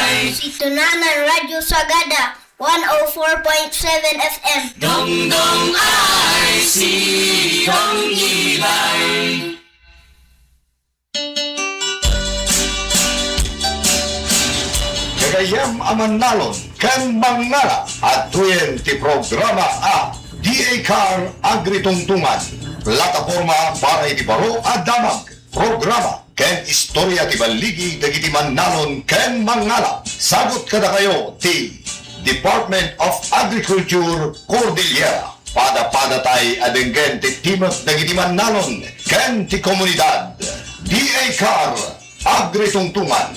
Ito na ng Radyo Sagada, 104.7 FM. Dongdong ay siyong ilay. Gagayam aman nalon, kan mangala at 20 programa a DA Car Agritungtungan. Plataforma para itibaro at damag. Programa ken istorya ti baligi dagiti mannalon ken mangala. Sagot kada kayo ti Department of Agriculture Cordillera. Pada-pada tay adenggen ti timot dagiti mannalon ken ti komunidad. DA Car Agritungtungan.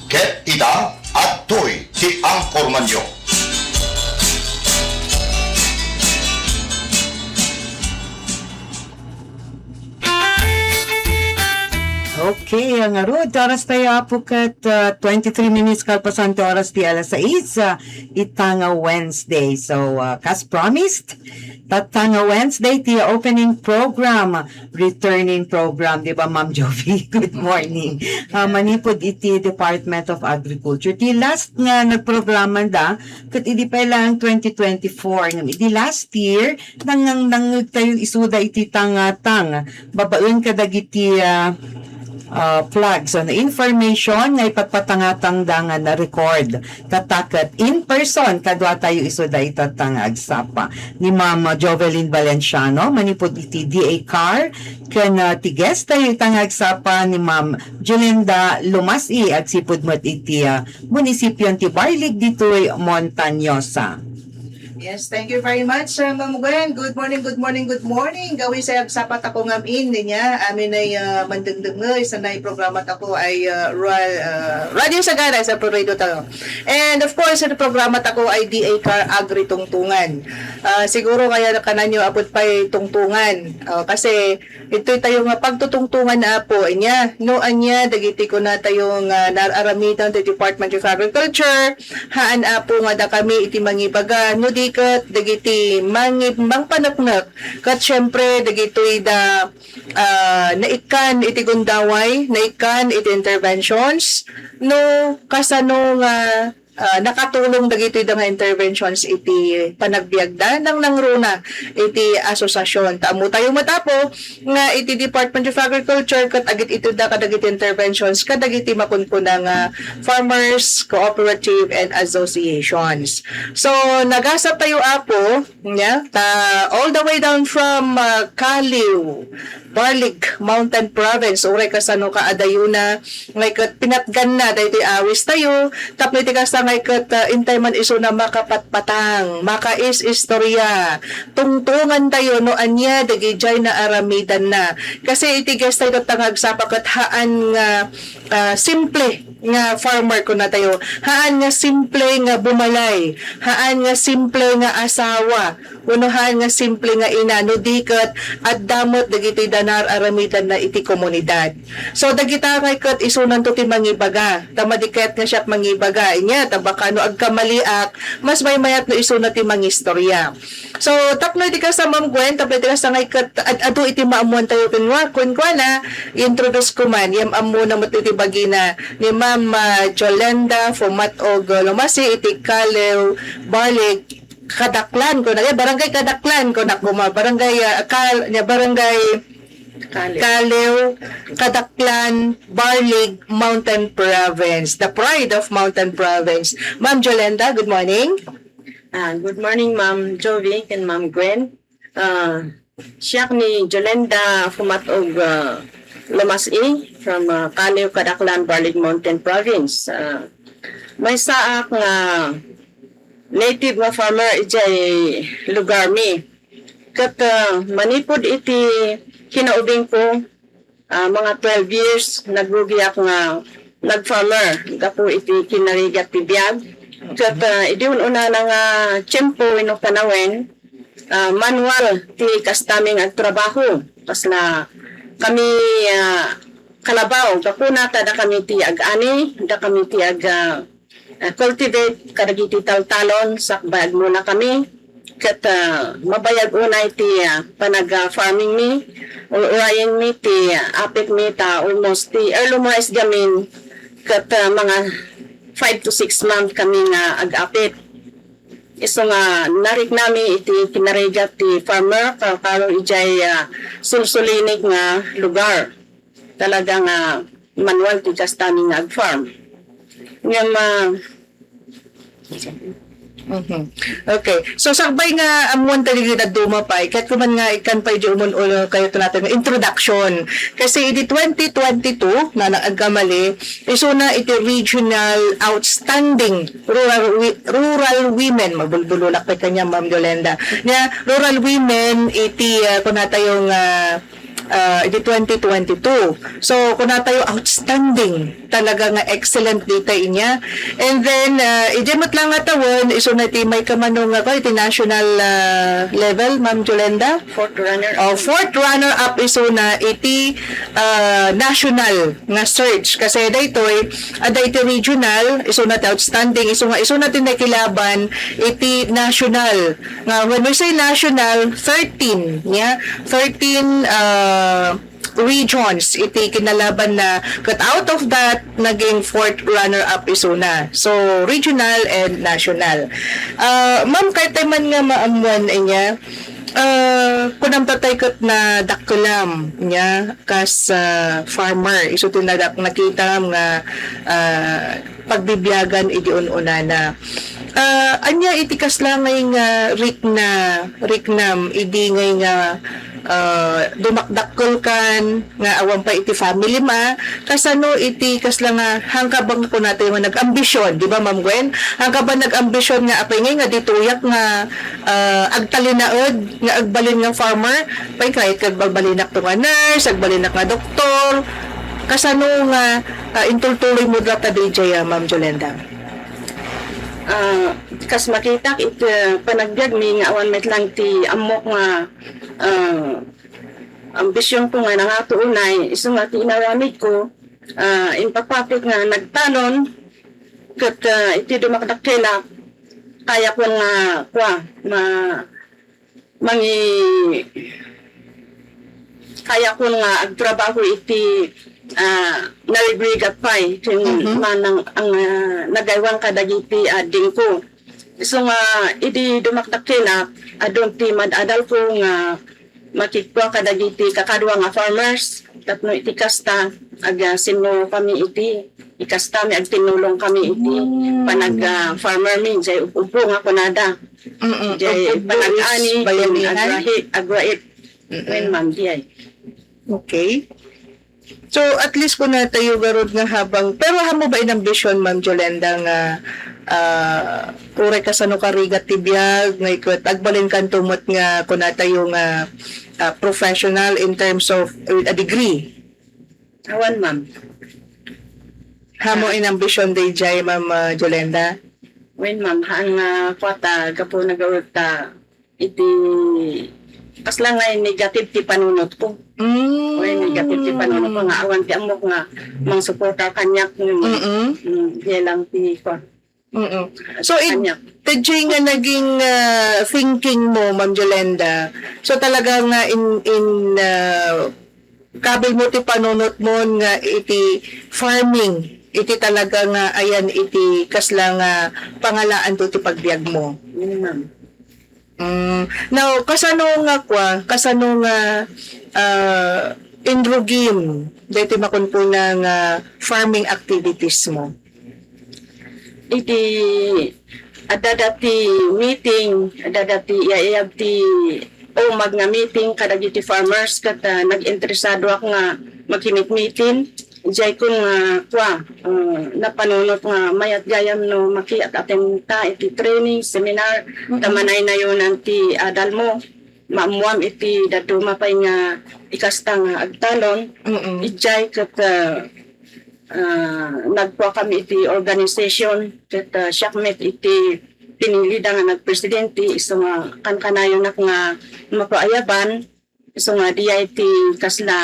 Ket ida at toy ti angkor manyo. Okay, ang arod, oras tayo apo kat 23 minutes kalpasante oras ti alas 6, itanga Wednesday. So, as promised, tatanga Wednesday ti opening program, returning program, di ba Ma'am Jovi? Good morning. Manipod iti Department of Agriculture. Ti last nga nagprograman da, kat idi pa lang 2024. Idi last year, nang tayo isuda iti tanga-tang. Babaun kadagiti flags on information na ipagpatangatang dangan na record tatakat in person kadwa tayo isuda itatangag sapa ni Ma'am Jovelyn Valenciano manipod iti DA Car ken ti guest tayo itangag sapa ni Ma'am Jolinda Lumasi at sipud met iti munisipyo ti Barlig ditoy Montañosa. Yes, thank you very much, Ma'am Gwen. Good morning, good morning, good morning. Gawin sa sapat ako ngamin niya. Amin ay mandagdagay sa na programa ako ay Radio Sagada sa Proredo tayo. And of course, sa programa ako ay DA Car Agritungtungan. Siguro kaya kananyo apod pa tungtungan. Kasi ito tayo nga pagtutungtungan na po niya. Noan niya, dagiti ko na tayong nararamitan sa Department of Agriculture. Haan apo nga da kami iti mangibaga. No di kat dagiti mang panaknak kat syempre dagitoy da naikan iti gundaway naikan iti interventions no kasano nga nakatulong dagitoy da nga interventions iti panagbiagda nang nangruna iti asosasyon tamo tayo matapo nga iti Department of Agriculture kat agit ito da kadagiti interventions kadagiti makunkunang farmers cooperative and associations. So nagasap tayo apo nya all the way down from Kaliw Barlig Mountain Province uray kasano ka adayuna ngay kat pinatgan na daytoy awis tayo tapno iti kasta ngay kat intay man iso na makapatpatang makais istorya tungtungan tayo no anya dagijay na aramidan na kasi iti guest tayo tangag sa pakat haan nga simple nga farmer ko na tayo haan nga simple nga bumalay haan nga simple nga asawa unuhan nga simple nga ina no dikat at damot dagiti danar aramidan na iti komunidad. So dagita kay kat isunan to ti mangibaga. Tamadiket nga siya mangibaga inya tabakano agkamaliak mas may mayat no isunan ti mangistorya. So tapno iti ka sa Ma'am Gwen tapno iti ka sa ngay kat adu iti maamuan tayo kun na introduce ko man yam amu na mo iti bagina ni Ma'am Jolenda Fumatog Lumasi iti Kalew Barlig Kadaklan ko na barangay Kadaklan ko na barangay barangay Kalew, Kadaklan, Barlig, Mountain Province, the pride of Mountain Province. Ma'am Jolenda, good morning. Good morning, Ma'am Jovi and Ma'am Gwen. Siya ni Jolenda Fumatog Lumasi from Kalew, Kadaklan, Barlig, Mountain Province. May saak nga native nga farmer ijay lugar mi. Kat manipod iti kinaubing ko mga 12 years nagrugiak nga nagfarmer gapo iti kinarigat ti biag kat idiun una na nga tiyempo ino panawin manual ti kastaming ag trabaho kasla kami kalabaw gapo nata da kami ti ag-ani da kami ti ag cultivate kadagiti taltalon sakbag muna kami kat mabayag unay ti panag-farming mi urayan mi ti apit mi ta almost ti early mais gamin kat mga 5 to 6 months kami nga ag-apit. Iso nga narik nami iti kinarigat ti farmer karo ijay sulsulinig nga lugar. Talaga nga manual ti kastami nga ag-farm. Nga Okay. So sakbay nga amuan tali na dumapay kat kuman nga ikan pa di umon ulo kayo to natin nga introduction kasi iti 2022 na naagkamali iso na iti regional outstanding rural women mabulbululak pa kanya Ma'am Yolanda nga rural women iti kunata yung iti 2022. So, kung tayo outstanding, talaga nga excellent data inya. And then, idemot lang nga tawon, iso na iti may kamanong ako, iti national level, Ma'am Jolenda? fourth runner. Fourth runner-up iso na iti national nga search. Kasi daytoy, ada iti regional, iso na outstanding, iso na tinakilaban, iti national. Nga, when we say national, 13, yeah? 13 regions iti kinalaban na cut out of that naging fourth runner-up iso na. So, regional and national. Ma'am, kahit man nga maamuan niya, kunang tatay kat na dakulam niya kas farmer. Iso tinadak nakita nga pagbibiyagan iti ununana. Anya itikas lang ngay nga riknam idi ngay nga dumakdakol kan nga awan pa iti family ma kasano iti kasla nga hangkabang ko natin yung nag-ambisyon di ba Ma'am Gwen hangkabang nag-ambisyon nga apay nga dituyak nga agtalinaod nga agbalin nga farmer pay kahit kagbalinak to nga nurse agbalinak nga doktor kasano nga intultuloy mo data DJ Ma'am Jolenda Kas makita iti panagbiag mi nga awan met lang ti amok nga ambisyon ko nga nangatuunay iso nga ti inaramid ko impapapit nga nagtanon kat iti dumakdakela kaya ko nga kaya ko nga agtrabaho iti nalibrigat pay manang ang nagaywan kadagiti ading ko so nga iti dumakdakela adon ti madadal ko nga makikwa kadagiti kakadwa nga farmers tatno iti kasta aga sino kami iti ikasta mi agtinulong kami iti panag farmer min jay upo nga kunada jay panag-ani agrait when ma'am diay. Okay. So, at least kung natayo garod nga habang, pero hamo ba inambisyon, Ma'am Jolenda, nga uray ka sa no karigat tibiyag, nga ikot, agbalin kan tumot nga kung natayo nga professional in terms of a degree? Awan, ma'am. Hamo inambisyon day jay, Ma'am Jolenda? When, ma'am, ang kwata, kapo nagawag ta, iti, kasla nga negative ti panunot ko. When negative ti panunot ko, nga awan ti amok nga, mang suporta kanyak, diya lang ti ko. So, tadjay nga naging thinking mo, Ma'am Jolenda, so talaga nga kabil mo ti panunot mo nga iti farming, iti talaga nga ayan iti kasla nga pangalaan to ti pagbiag mo. Ma'am. Now, kasano nga indrogim dito makunpuna nga farming activities mo? Iti adadati meeting, adadati iayag ti umag nga meeting kadagiti farmers kat nag-interesado ako nga magkinit meeting. Jay kung napanunot nga mayat gayam no makiat atin ta iti training, seminar, tamanay na yun anti adal mo. Maamuam iti dado mapay nga ikasta nga agtalon. Ijay kat nagpo kami iti organization kat siakmet iti pinilida nga nagpresidente iso nga kankanayon nak nga mapaayaban iso nga diya iti kasla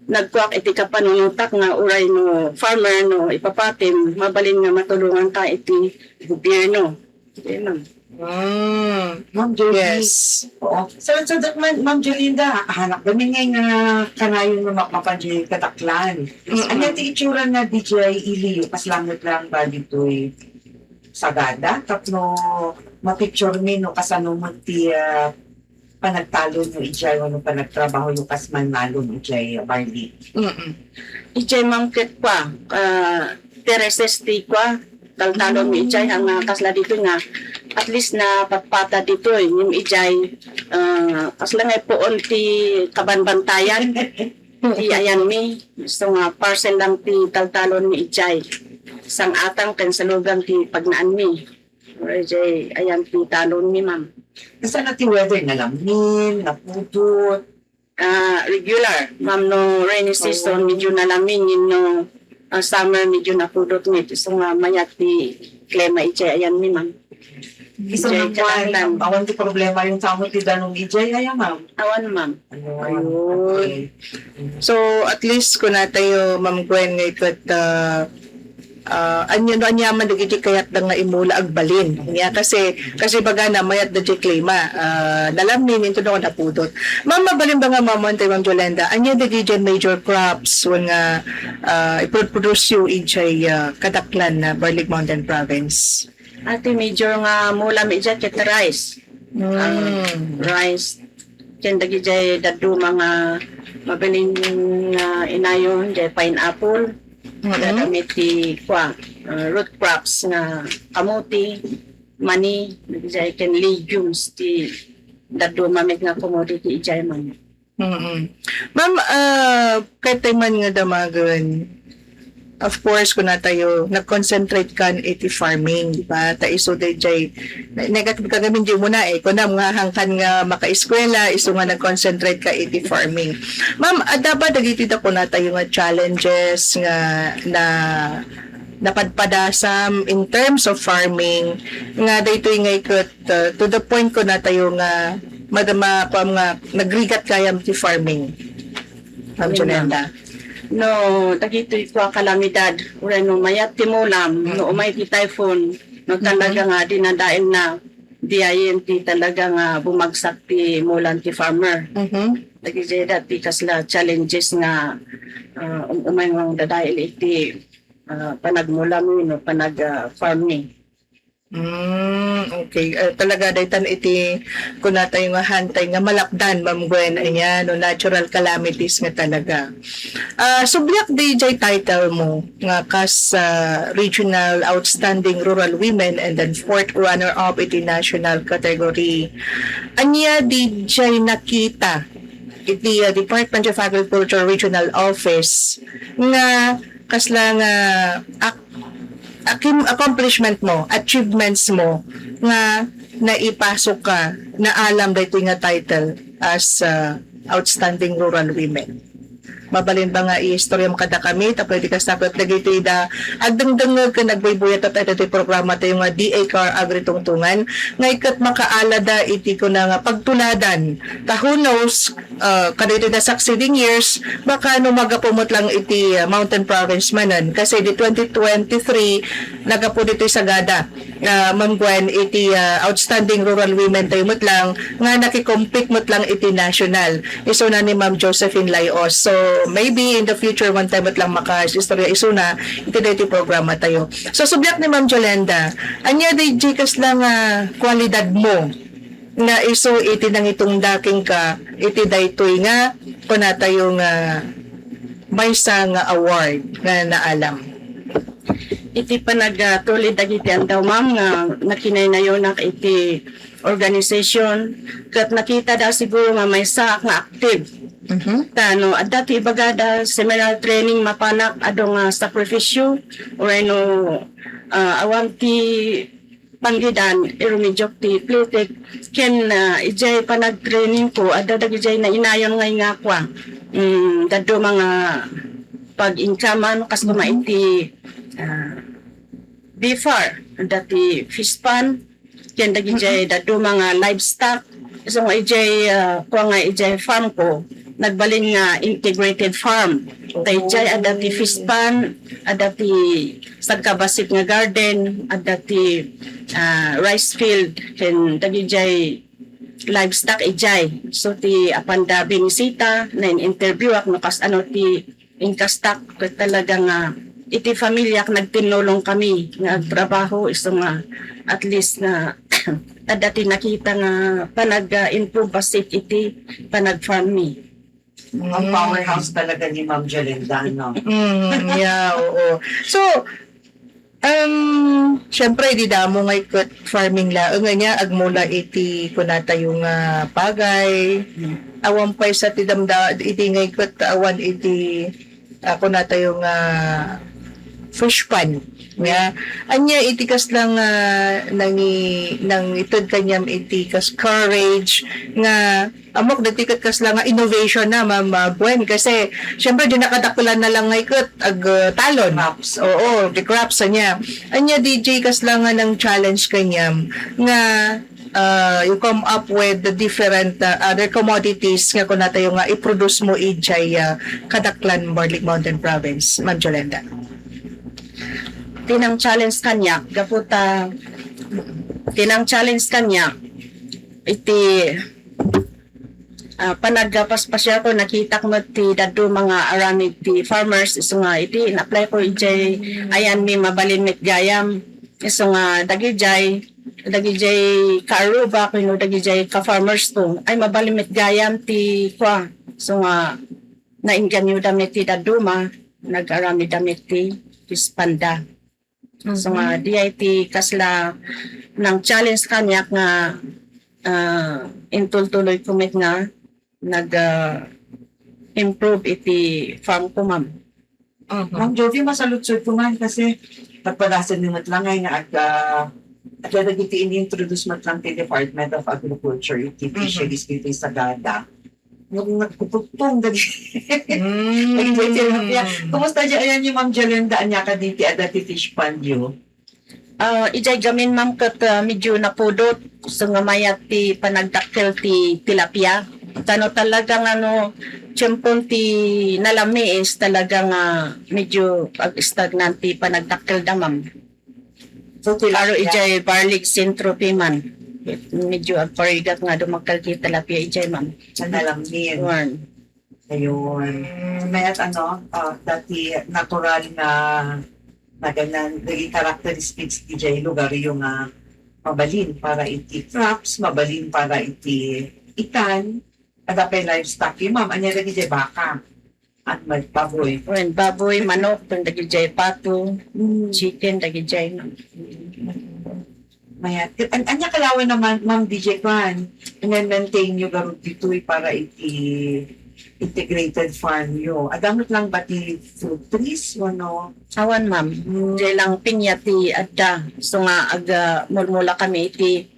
nagkuak iti kapanunutak nga uray no farmer no ipapatim mabalin nga matulungan ta iti gobyerno. Okay, ma'am. Ma'am Jolie. Yes. Oo. So, Ma'am Jolinda, hanap kami ngayon na kanayon na mapanjay kataklan. Ano ti itsura na DJ Iliyo, paslamot lang ba dito sagada? Tapno, mapicture mi no kasano mo ti panagtalo no ijay ano panagtrabaho yung kasman malo no ijay Barbie. Ijay mangkit kwa, Tereses ti kwa, taltalon mi ijay ang kasla dito nga at least na patpata dito yung ijay kasla nga poon ti kabanbantayan ti ayan mi so nga parcel lang ti taltalon mi ijay sang atang ken salugang ti pagnaan mi or ijay ayan ti talon mi ma'am. Kasi na ti weather nalamin, napudot. Regular ma'am no rainy season medyo nalamin yun no summer medyo napudot mi so nga mayat ti klima ijay ayan mi ma'am. Isa naman, awan ti problema yung tamo ti danong ijay, kaya ma'am. Awan ma'am. Ayun. So, at least kung tayo, Ma'am Gwen, ngayon anyo no anyaman dagiti kayat lang nga imula agbalin niya kasi baga na mayat da di klima nalamin into no napudot. Ma'am mabalin ba nga Ma'am Ma'am Jolenda anya dagiti major crops when nga i-produce you ijay Kadaklan na Barlig Mountain Province? Ate major nga mula mi ijay ket rice. Rice ken dagi jay dadu mga mabiling inayon jay pineapple. Dadamit ti kwa root crops nga kamuti, mani, jay ken legumes ti dadu mamit nga commodity ijay man. Ma'am, kahit tayo man nga damagan, of course, kung na tayo, nag-concentrate kan iti farming, di ba? Ta iso day jay, negative ka gamin di mo na kung na mga hangkan nga maka-eskwela, iso nga nag-concentrate ka iti farming. Ma'am, dapat dagiti da po na tayo nga challenges nga na napadpadasam in terms of farming nga daytoy nga ikot to the point ko na tayo nga madama pa nga nagrigat kayam ti farming. Ma'am Jolenda. No, dagitoy kwa kalamidad, urano mayat ti mulam, no umay ti typhoon, no talaga nga dinadain na diayen ti talaga nga bumagsak ti mulan ti farmer. Dagiti dati kasla challenges nga umay nga dadail iti panagmulam no panag farming. Okay. Talaga daytan iti kung na tayo nga hantay nga malapdan Ma'am Gwen ayan no natural calamities nga talaga. Subyak DJ title mo nga kas regional outstanding rural women and then fourth runner up iti national category. Anya DJ nakita iti Department of Agriculture Regional Office nga kasla nga accomplishment mo, achievements mo nga naipasok ka na alam dito nga title as outstanding rural women. Mabalin ba nga i-istorya mo kada kami tapos di ka sapot lagi ito da agdang-dangag ka nagbaybuyat at ito programa tayo nga DA-CAR Agritungtungan nga ikat makaalada iti ko na nga pagtuladan ta who knows kada ito na succeeding years baka no magapumot lang iti Mountain Province manan kasi di 2023 nagapo dito sagada Ma'am Gwen iti outstanding rural women tayo mot lang nga nakikompete mot lang iti national iso na ni Ma'am Josephine Laios so maybe in the future one time at lang maka-istorya isuna iti dito programa tayo. So subject ni Ma'am Jolenda, anya day jikas lang kwalidad mo na iso iti nang itong daking ka iti daytoy nga kuna tayo nga may nga award nga naalam. Iti panagtuloy dagiti andaw ma'am nga nakinaynayon na iti organization kat nakita da siguro nga may sa nga active. Tano at dati ibagada seminar training mapanak adong sakripisyo or ano awang ti panggidan irumidjok ti plitik ken ijay panag training ko adda dagijay na inayon ngay nga kwa dadto mga pag-inkaman kas iti before dati fish pan ken dagijay dadto mga livestock so nga ijay kwa nga ijay farm ko nagbalin nga integrated farm. Dayjay adati fish pan, adati sagkabasit nga garden at dati rice field ken dagijay livestock ijay. So ti apanda binisita na interview ak nakas ano ti inkastak ket talaga nga iti pamilya nagtinulong kami nga trabaho iso nga at least na dati nakita nga panag-improve basit iti panag-farm mi. Ang powerhouse talaga ni Ma'am Jolenda, no? Yeah, oo. So, syempre, di damo nga ikot farming la. Nga niya, agmula iti kunata yung pagay. Awan pa sa tidamda, iti nga ikot awan iti kunata yung fish pan. Yeah. Anya itikas lang nang itod kanyam itikas courage nga amok datikat kas lang nga innovation na Ma'am Gwen kasi syempre di nakadakulan na lang nga ikot ag talon. Crops. Oo, the crops anya. Anya DJ kas lang nga ng challenge kanyam nga you come up with the different other commodities nga kung natayo nga i-produce mo ijay Kadaklan, Barlick Mountain Province. Ma'am Jolenda. Tinang challenge kanya gaputa tinang challenge kanya iti panagapas pa siya ko nakita ko ti dadu mga aramid ti farmers iso nga iti na-apply ko ijay ayan mi mabalin mit gayam iso nga dagijay kaaruba kuno dagijay ka farmers to ay mabalin mit gayam ti kwa so nga naingganyo damit ti daduma nag-aramid damit ti pispanda. So nga DIT kasla ng challenge kanya nga intultuloy kumit nga improve iti farm ko ma'am. Ma'am Jovi, masalutsod ko man kasi nagpadasan ni Matlangay nga at iti ini-introduce matlang ti Department of Agriculture, iti fisheries dito sa Gada. Yung nagpuputong dali. Kumusta dyan? Ayan yung Ma'am Jolenda, anya ka diti adati fish pond yun. Ijay gamin ma'am kat medyo napudot so nga mayat ti panagdakkel ti tilapia. Tano talagang tiyempon ti nalami is talagang medyo stagnant ti panagdakkel da ma'am. So, Aro ijay barlic syntropy man. Medyo agparigat nga dumakal ti tilapia ijay ma'am. Sa nalamin. Warn. Ayun. Mayat dati natural na ganang naging characteristics di jay lugar yung mabalin para iti crops, mabalin para iti ikan, adapay livestock yung ma'am, anya lagi jay baka at magbaboy. Warn, baboy, manok, dagijay pato, chicken, dagijay ma'am. Mayat. Anya kalawan naman, Ma'am DJ Kwan, maintain nyo garot dito'y para iti integrated farm nyo. Adamot lang ba ti fruit trees? Ano? Awan ma'am, jay lang pinya ti adda. So nga mulmula kami iti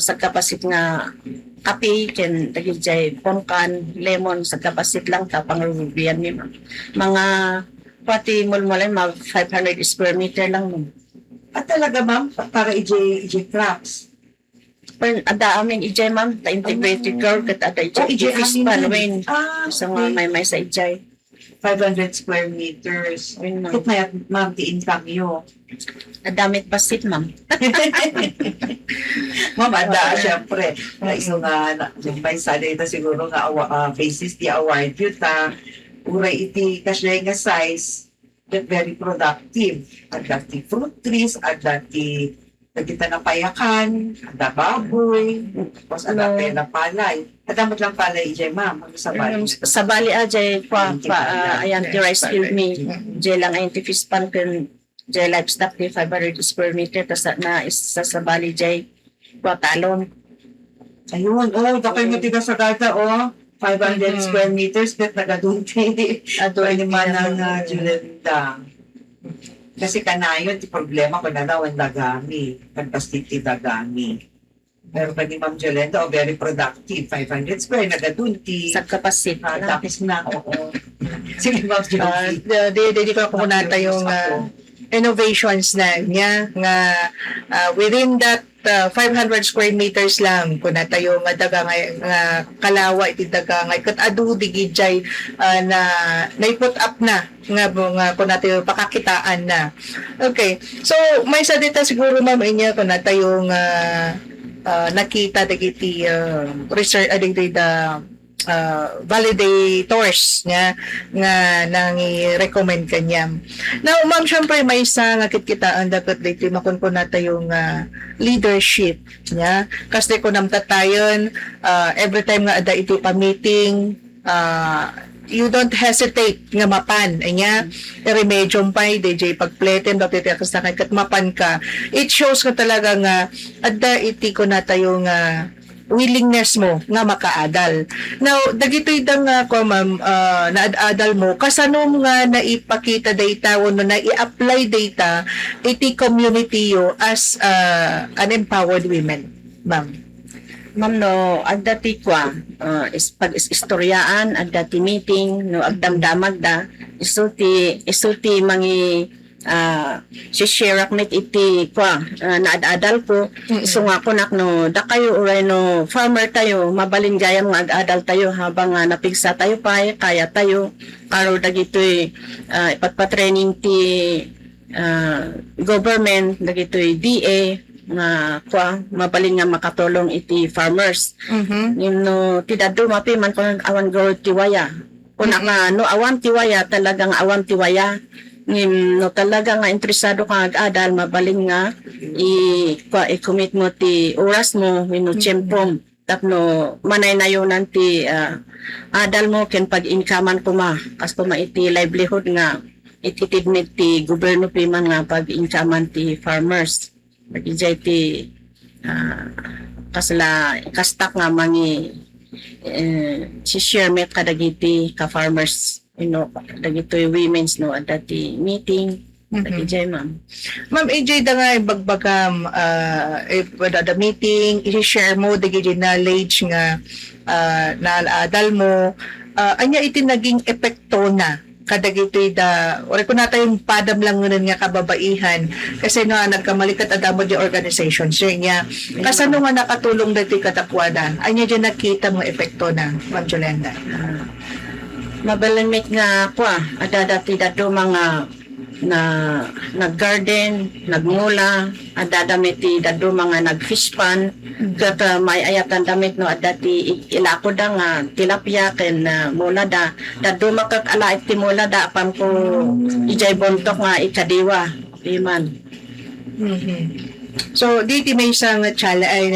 sa kapasit nga kape, ken dagijay pongkan, lemon sa kapasit lang ta pangrubian ni ma'am. Mga pati mulmula mga 500 square meter lang ma'am. At talaga ma'am, para ij crops. Pero ada amin ijay ma'am, ta integrated curve kat ada ijay fish pan wen. So nga may sa ijay. 500 square meters. Wen ma'am. Kit mayat ma'am, ti income nyo. Adamit pasit ma'am. Ma'am, ada, syempre. Iso nga, may sada ito siguro nga basis di award yun uray iti kasyay nga size that very productive. Ada ti fruit trees, ada ti nagkita na payakan, ada baboy, tapos ada na palay. Adamot lang palay, ijay ma'am. Ano sa bali? Sa bali ajay ayan ti rice field mi. Jay lang ayan ti fish pan ken jay livestock ti 500 square meter tas na isa sa bali jay talon. Ayun, dakay mo tiga sa gata, 500 square meters, that nagadunti. Adoy ni Manang Jolenda. Kasi kanayon, ti problema ko na daw ang dagami. Pagpastik ti dagami. Pero pa ni Ma'am Jolenda, very productive. 500 square, nagadunti. Sa kapasit. Tapos na, Sige, Ma'am Jolenda. Di ko kumunata yung innovations na niya nga within that 500 square meters lang kun tayo nga daga nga kalawa iti daga nga ket adu digijay na naiput up na nga kun tayo pakakitaan na. Okay. So may sa dita siguro ma'am inya kun tayo nga nakita dagiti research adigdi da validators nga nang i-recommend kanya. Now, ma'am, syempre may isa nga kitkitaan dapat dito makunkun natin yung leadership niya. Kasi kung namtatayon, every time nga ada ito pa-meeting, you don't hesitate nga mapan anya remedium pa DJ pagpleten bakit ka sa kat mapan ka, it shows ka talaga nga ada iti ko na tayo nga willingness mo nga makaadal. Now, dagitoy dang ko ma'am naadal mo kasano nga naipakita data wano na i-apply data iti community yo as an empowered women, ma'am. Ma'am, no, agdati kwa, pag-istoryaan, agdati meeting, no, agdamdamag da, isuti mangi, share akmet iti kwa, naadadal ko, so nga ko no, da kayo uray no, farmer tayo, mabalin gayam nga ag-adal tayo, habang napigsa tayo pa, kaya tayo, karo dagito'y ipagpatraining ti government, dagito'y DA, nga kwa mabalin nga makatulong iti farmers. No tidado mapi man kon awan go tiwaya. Kun nga no awan tiwaya talagang awan tiwaya. No talaga nga interesado ka ag-adal mabalin nga i-commit mo ti oras mo no tiyempom tapno manay na yun ti adal mo ken pag-inkaman kuma kasto iti livelihood nga ititidnit ti gobyerno pi man nga pag-inkaman ti farmers. Pag-ijay ti kastak nga mangi share met kadagiti ka farmers dagitoy women's no at dati meeting pag-ijay ma'am. Ma'am AJ da nga bagbagam the meeting i-share mo dagiti knowledge nga naadal mo anya iti naging epekto na kadagitoy da ore ko nata yung padam lang ngunit nga kababaihan kasi nga nagkamalikat adamo di organization so niya kasano nga nakatulong dati katakwada anya dyan nakita mga epekto na Ma'am Jolenda. Mabalimit nga kwa adadati dado mga na nag-garden, nagmula, adadamit ti dado mga nag-fish pan, kat may ayatan damit no adati ilako da nga tilapia ken mula da dado makakala iti mula da apam ko ijay bontok nga ikadiwa iman. So diti may isang chala ay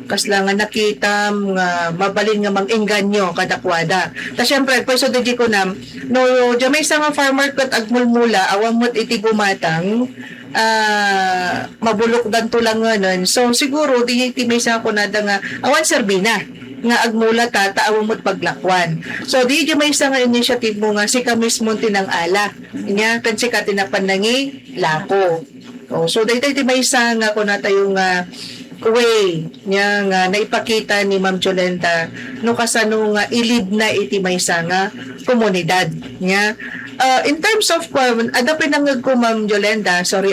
kasla nga nakita nga mabalin nga mang-engganyo kadakwada. Ta syempre pwesto di ko nam no di may isang farmer kat agmulmula awamot iti gumatang mabulok dan tulang nganon. So siguro di may isang ko nada nga awan serbina nga agmula awamot paglakwan. So di may isang initiative mo nga si mismo tinang ala. Nya kan si katinapanangi lako. So daytoy ti may isang ko na tayo nga way niya nga naipakita ni Ma'am Jolenda no kasano nga ilid na iti maysa nga komunidad niya. In terms of adapin ang ko Ma'am Jolenda, sorry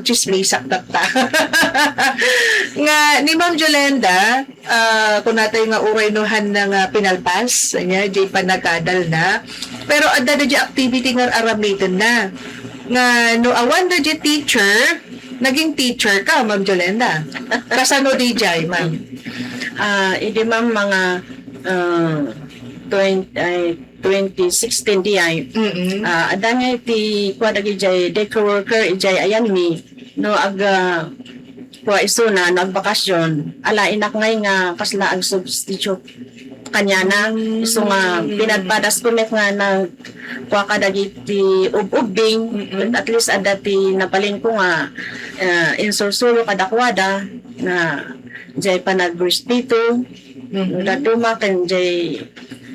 chismisak takta. Nga ni Ma'am Jolenda kung natay nga uraynohan na nga pinalpas niya jay panagkadal na pero adda na activity nga aramitan na nga no awan na teacher naging teacher ka, Ma'am Jolenda. Kasano DJ, ma'am? Hindi ma'am mga 2016 di ay. Adanya iti kwa dagijay decor worker ijay ayan mi no kwa isuna no agbakasyon ala inak ngay nga kasla ag substitute kanya na so nga pinagpadas ko nga na kwa kadagiti ubing at least adati napalin ko nga insursulo kadakwada na jay panag-respeto daduma kan jay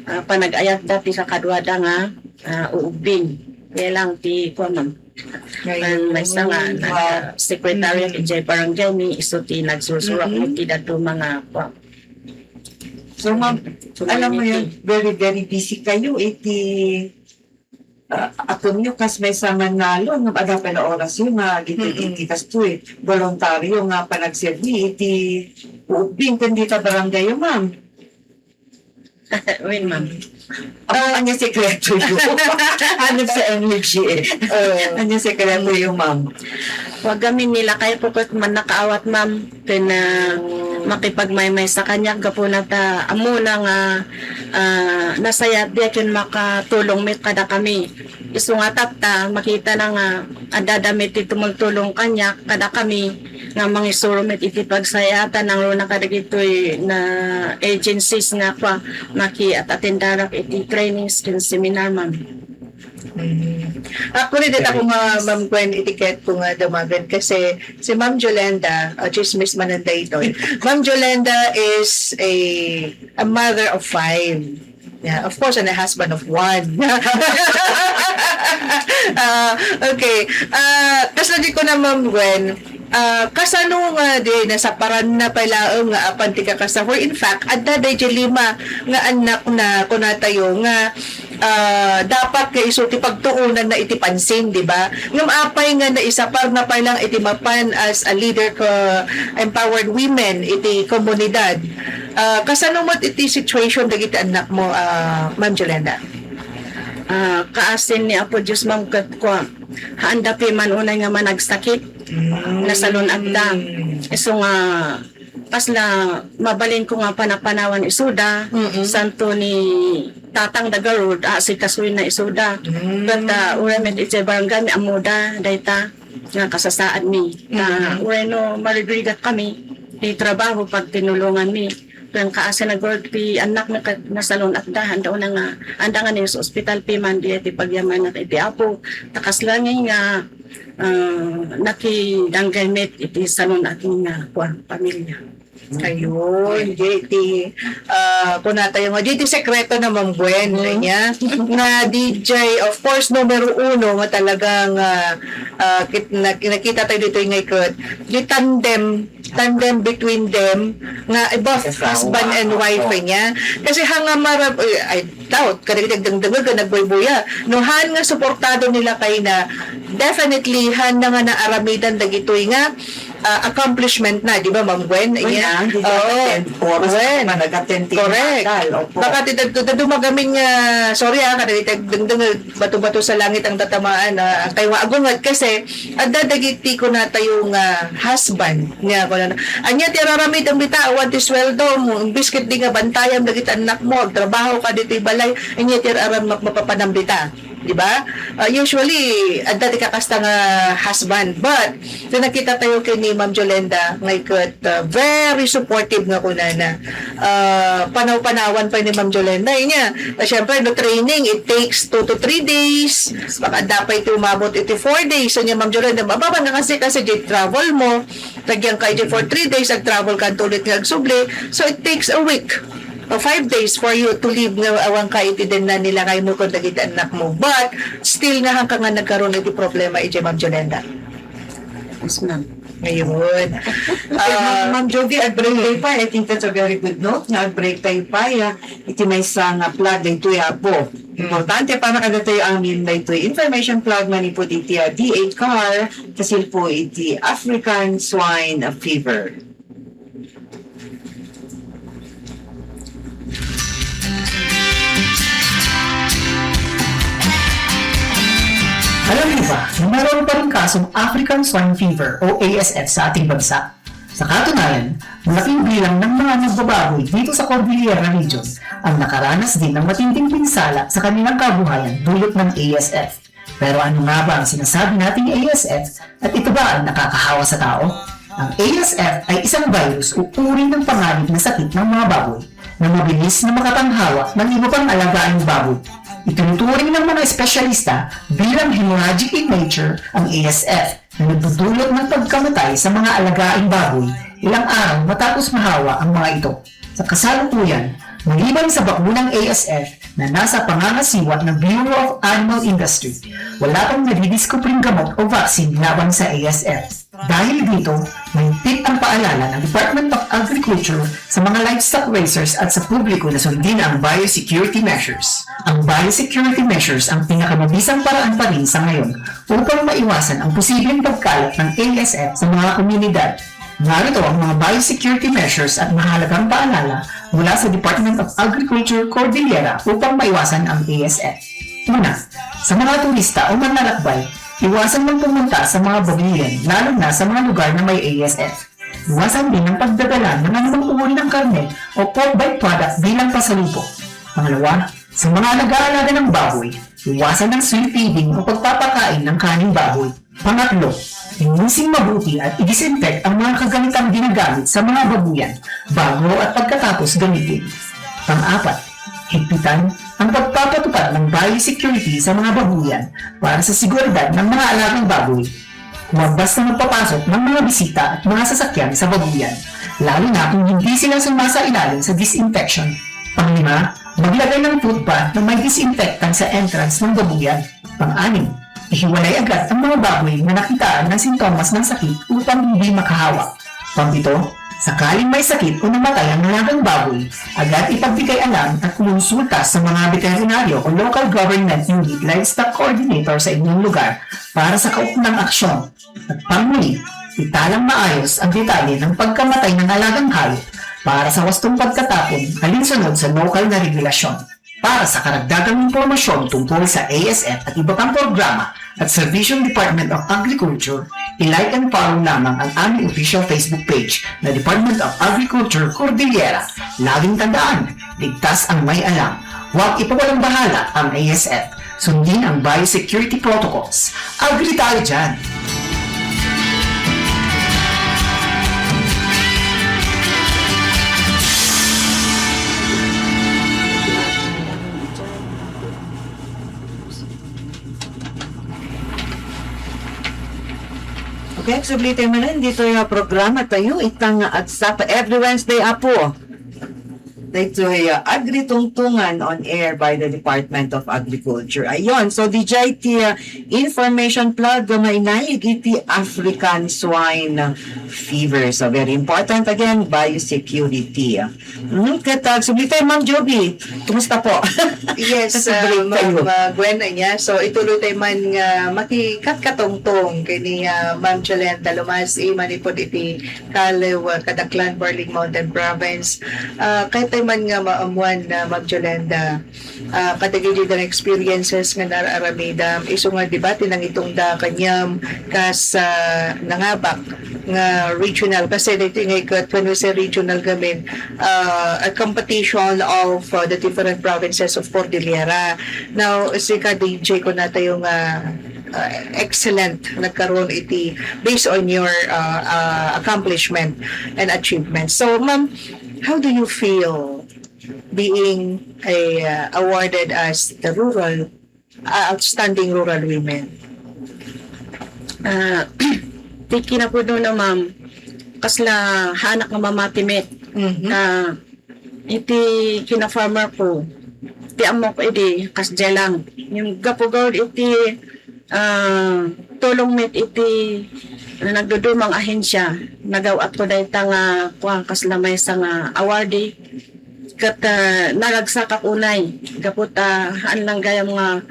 panag-ayat dati sa kadwada nga ubing kaya lang ti kwa ma'am may isa nga secretary jay barangay ni isuti nagsursurak ti daduma nga kwa. So ma'am, alam mo yun, very very busy kayo iti Ato nyo kas may sa Manalo, ng ada pala oras yung iti kas to voluntaryo nga panagservi, iti ubing kundi ta barangay yung ma'am. Win, ma'am. Ano sekreto yun? Ano sa energy Ano sekreto yung ma'am? Wag kami nila kay pukot man nakaawat, ma'am. Kaya makipagmaymay sa kanya. Gapo na ta, amo na nga nasayat diya yun makatulong mit kada kami. Isungatap ta, makita na nga adadamit iti tumultulong kanya kada kami nga mga isurumit iti pagsayatan ng runa kadagitoy na agencies nga pa maki at atendarak iti trainings kin seminar, ma'am. Actually, dito ako Ma'am Gwen, etiquette ko nga damagan kasi si Ma'am Jolenda, Chismis Mananda ito. Ma'am Jolenda is a mother of 5. Yeah, of course, and a husband of 1. Okay. Tapos lagi ko na Ma'am Gwen, kasano nga di nasa paran na pala nga apan ti kakasahor. In fact, adda day 5 nga anak na kunatayo nga dapat kay iso ti pagtuunan na iti pansin, di ba? Ngam apay nga na isa par na palang iti mapan as a leader ko empowered women iti komunidad. Kasano mo iti situation dagiti anak mo, Ma'am Jolenda? Kaasin ni Apo Diyos, ma'am, ko haanda pi man unay nga managsakit nasalon agda. Iso nga pasla mabalin ko nga panapanawan isuda santo ni tatang dagarod si kasuin na isuda but uremet iti barangay mi amuda dayta nga kasasaan mi ureno marigrigat kami di trabaho pag tinulungan mi kung kaasa nag-work pi anak na salon at dahan daw na nga anda nga sa ospital pi man di iti pagyaman na iti apo takas lang nga nakidanggay met iti salon at nga pamilya. Ayun, JT. Kunata yung JT sekreto na Ma'am Gwen niya na DJ, of course, numero 1 nga talagang nakita tayo dito yung ikot. Yung tandem between them nga both husband and wife niya. Kasi hanga marab I doubt kadagdag nagboy-boya. No han nga suportado nila kay na definitely han na nga naaramidan dagitoy nga accomplishment na, di ba, Ma'am Gwen? Yeah. Gwen. Correct. Baka dumagaming, sorry kadagdag bato-bato sa langit ang tatamaan kay waagungat kasi adadagiti ko na tayong husband niya ko na. Anya tiraramid ang bitawan ti sweldo mo, biscuit di nga bantayan dagiti anak mo, trabaho ka dito balay, anya tiraram mapapanambita. Di ba? Usually, dati kakasta nga husband. But, nakita tayo kay ni Ma'am Jolenda, ngayon, very supportive nga kuna na. Panaw-panawan pa ni Ma'am Jolenda. Inya, syempre, no training, it takes 2 to 3 days. Baka dapat ito umabot ito 4 days. So, niya Ma'am Jolenda, mababa na kasi travel mo. Lagyan kayo for 3 days, ag-travel ka tulit nga ag-subli. So, it takes a week. 5 days for you to leave nga awang kaitiden na nila kayo mo kung dagiti anak mo. But, still nga hanggang nga nagkaroon iti problema iti Ma'am Jolenda. Yes, ma'am. Ngayon. Ma'am Jovi, ag-break tayo pa. I think that's a very good note. Nga ag-break tayo pa. Iti may isang plug na ito po. Importante para kada tayo ang na ito. Information plug man po iti D8 car kasi po iti African Swine Fever. Alam niyo ba na mayroon pa rin kasong African Swine Fever o ASF sa ating bansa? Sa katunayan, malaking bilang ng mga nagbababoy dito sa Cordillera Region ang nakaranas din ng matinding pinsala sa kanilang kabuhayan dulot ng ASF. Pero ano nga ba ang sinasabi nating ASF at ito ba ang nakakahawa sa tao? Ang ASF ay isang virus o uri ng panganib na sakit ng mga baboy na mabilis na makatanghawa ng iba pang alagaang baboy. Itinuturing ng mga espesyalista bilang hemorrhagic in nature ang ASF na nagdudulot ng pagkamatay sa mga alagaing baboy ilang araw matapos mahawa ang mga ito. Sa kasalukuyan, maliban sa bakunang ASF na nasa pangangasiwa ng Bureau of Animal Industry, wala pang nadidiskupring gamot o vaccine laban sa ASF. Dahil dito, mahigpit ang paalala ng Department of Agriculture sa mga livestock raisers at sa publiko na sundin ang biosecurity measures. Ang biosecurity measures ang pinakamabisang paraan pa rin sa ngayon upang maiwasan ang posibleng pagkalat ng ASF sa mga komunidad. Narito ang mga biosecurity measures at mahalagang paalala mula sa Department of Agriculture Cordillera upang maiwasan ang ASF. Una, sa mga turista o manlalakbay, iwasan mong pumunta sa mga babuyan, lalo na sa mga lugar na may ASF. Iwasan din ang pagdadala ng anumang uri ng karne o pork byproduct bilang pasalubong. Pangalawa, sa mga nag-aalaga ng baboy, iwasan ng swing feeding o pagpapakain ng kaning baboy. Pangatlo, inusin mabuti at i-disinfect ang mga kagamitang ginagamit sa mga babuyan bago at pagkatapos gamitin. Pang-apat, higpitan ang pagpapatupad ng biosecurity sa mga babuyan para sa seguridad ng mga alagang baboy. Huwag basta magpapasok ng mga bisita at mga sasakyan sa babuyan, lalo na kung hindi sila sumasailalim sa disinfection. Panglima, maglagay ng food bath na may disinfectant sa entrance ng babuyan. Pang-anim, ihiwalay agad ang mga baboy na nakitaan ng sintomas ng sakit upang hindi makahawak. Pang-pito, sakaling may sakit o namatay ang alagang baboy, agad ipagbigay alam at kumonsulta sa mga veterinaryo o local government unit livestock coordinator sa inyong lugar para sa kaugnang aksyon. At pangmuli, italang maayos ang detalye ng pagkamatay ng alagang hayop para sa wastong pagkatapon alinsunod sa local na regulasyon. Para sa karagdagang impormasyon tungkol sa ASF at iba pang programa at Servisyong Department of Agriculture, i-like and follow lamang ang aming official Facebook page na Department of Agriculture Cordillera. Laging tandaan, ligtas ang may alam. Huwag ipawalang bahala ang ASF. Sundin ang biosecurity protocols. Agri tayo dyan! Okay, sublitin mo na, dito yung programa tayo, itang at sapa every Wednesday, apo. Dito yung agri-tungtungan on air by the Department of Agriculture. Ayun, so DJ ti information plug mainayig iti African swine fever. So very important again, biosecurity. Katag, sublitin, Ma'am Joby, kumusta po? Yes, Ma'am Gwen niya. So ituloy tayo man nga makikatkatongtong kini Ma'am Jolenta Lumasi manipod iti Kalew Kadaklan Barling Mountain Province. Kahit tayo man nga maamuan na Ma'am Jolenta kadagili ng experiences nga nararamidam iso nga debate ng itong da kanyam kas nangabak nga regional kasi dito nga when we say regional gamin a competition of the different provinces of Cordillera. Now, si ka DJ ko na tayo nga excellent nagkaroon iti based on your accomplishment and achievement. So, ma'am, how do you feel being awarded as the rural outstanding rural women? Tiki na po doon na ma'am, kasla hanak nga mamatimit. Iti kina-farmer ko, ti amok iti kasdya lang. Yung gapugod iti tulong met iti nagdudumang ahensya. Nagawat ko dahil nga kuwang kaslamay sa nga awardee. Kat nagagsakak unay. Kapot an lang gaya mga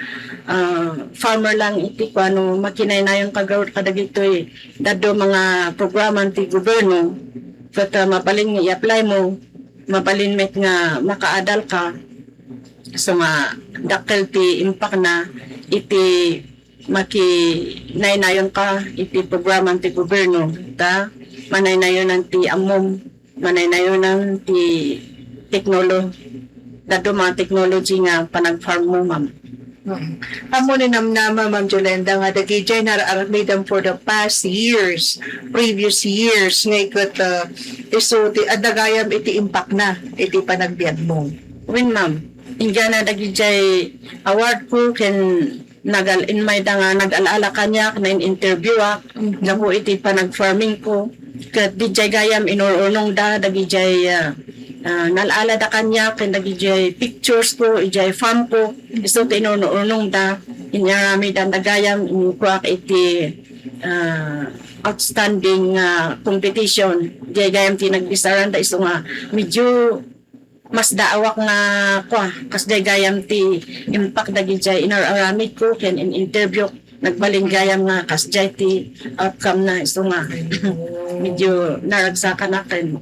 farmer lang iti ko ano makinay na yung kagawad kadagito dado mga programa ti gobyerno. Kat mapaling i-apply mo, mapaling met nga makaadal ka. So nga dakkel ti impact na iti makinaynayon ka iti programa ti gobyerno ta manaynayon ti amom manaynayon ti dado mga technology nga panag-farm mo ma'am. Amo ni namnama Ma'am Jolenda nga dagijay nararamidam for the past years, previous years nga ikot iso ti adagayam iti impact na iti panagbiag mo. Win ma'am, ingga na dagijay award ko ken in may nga nag-alala kanya na interview nga po iti panag-farming ko kat dijay gayam inurunong da dagijay nalala da kanya ken dagijay pictures ko ijay farm ko iso tinunong da inyarami da dagayam kuak iti outstanding competition jay gayam tinagbisaran da iso nga medyo mas daawak nga kasday gayam ti impact dagiti inaramid ko ken in interview nagbaling gayam nga kasday ti outcome na iso nga medyo naragsakan na ken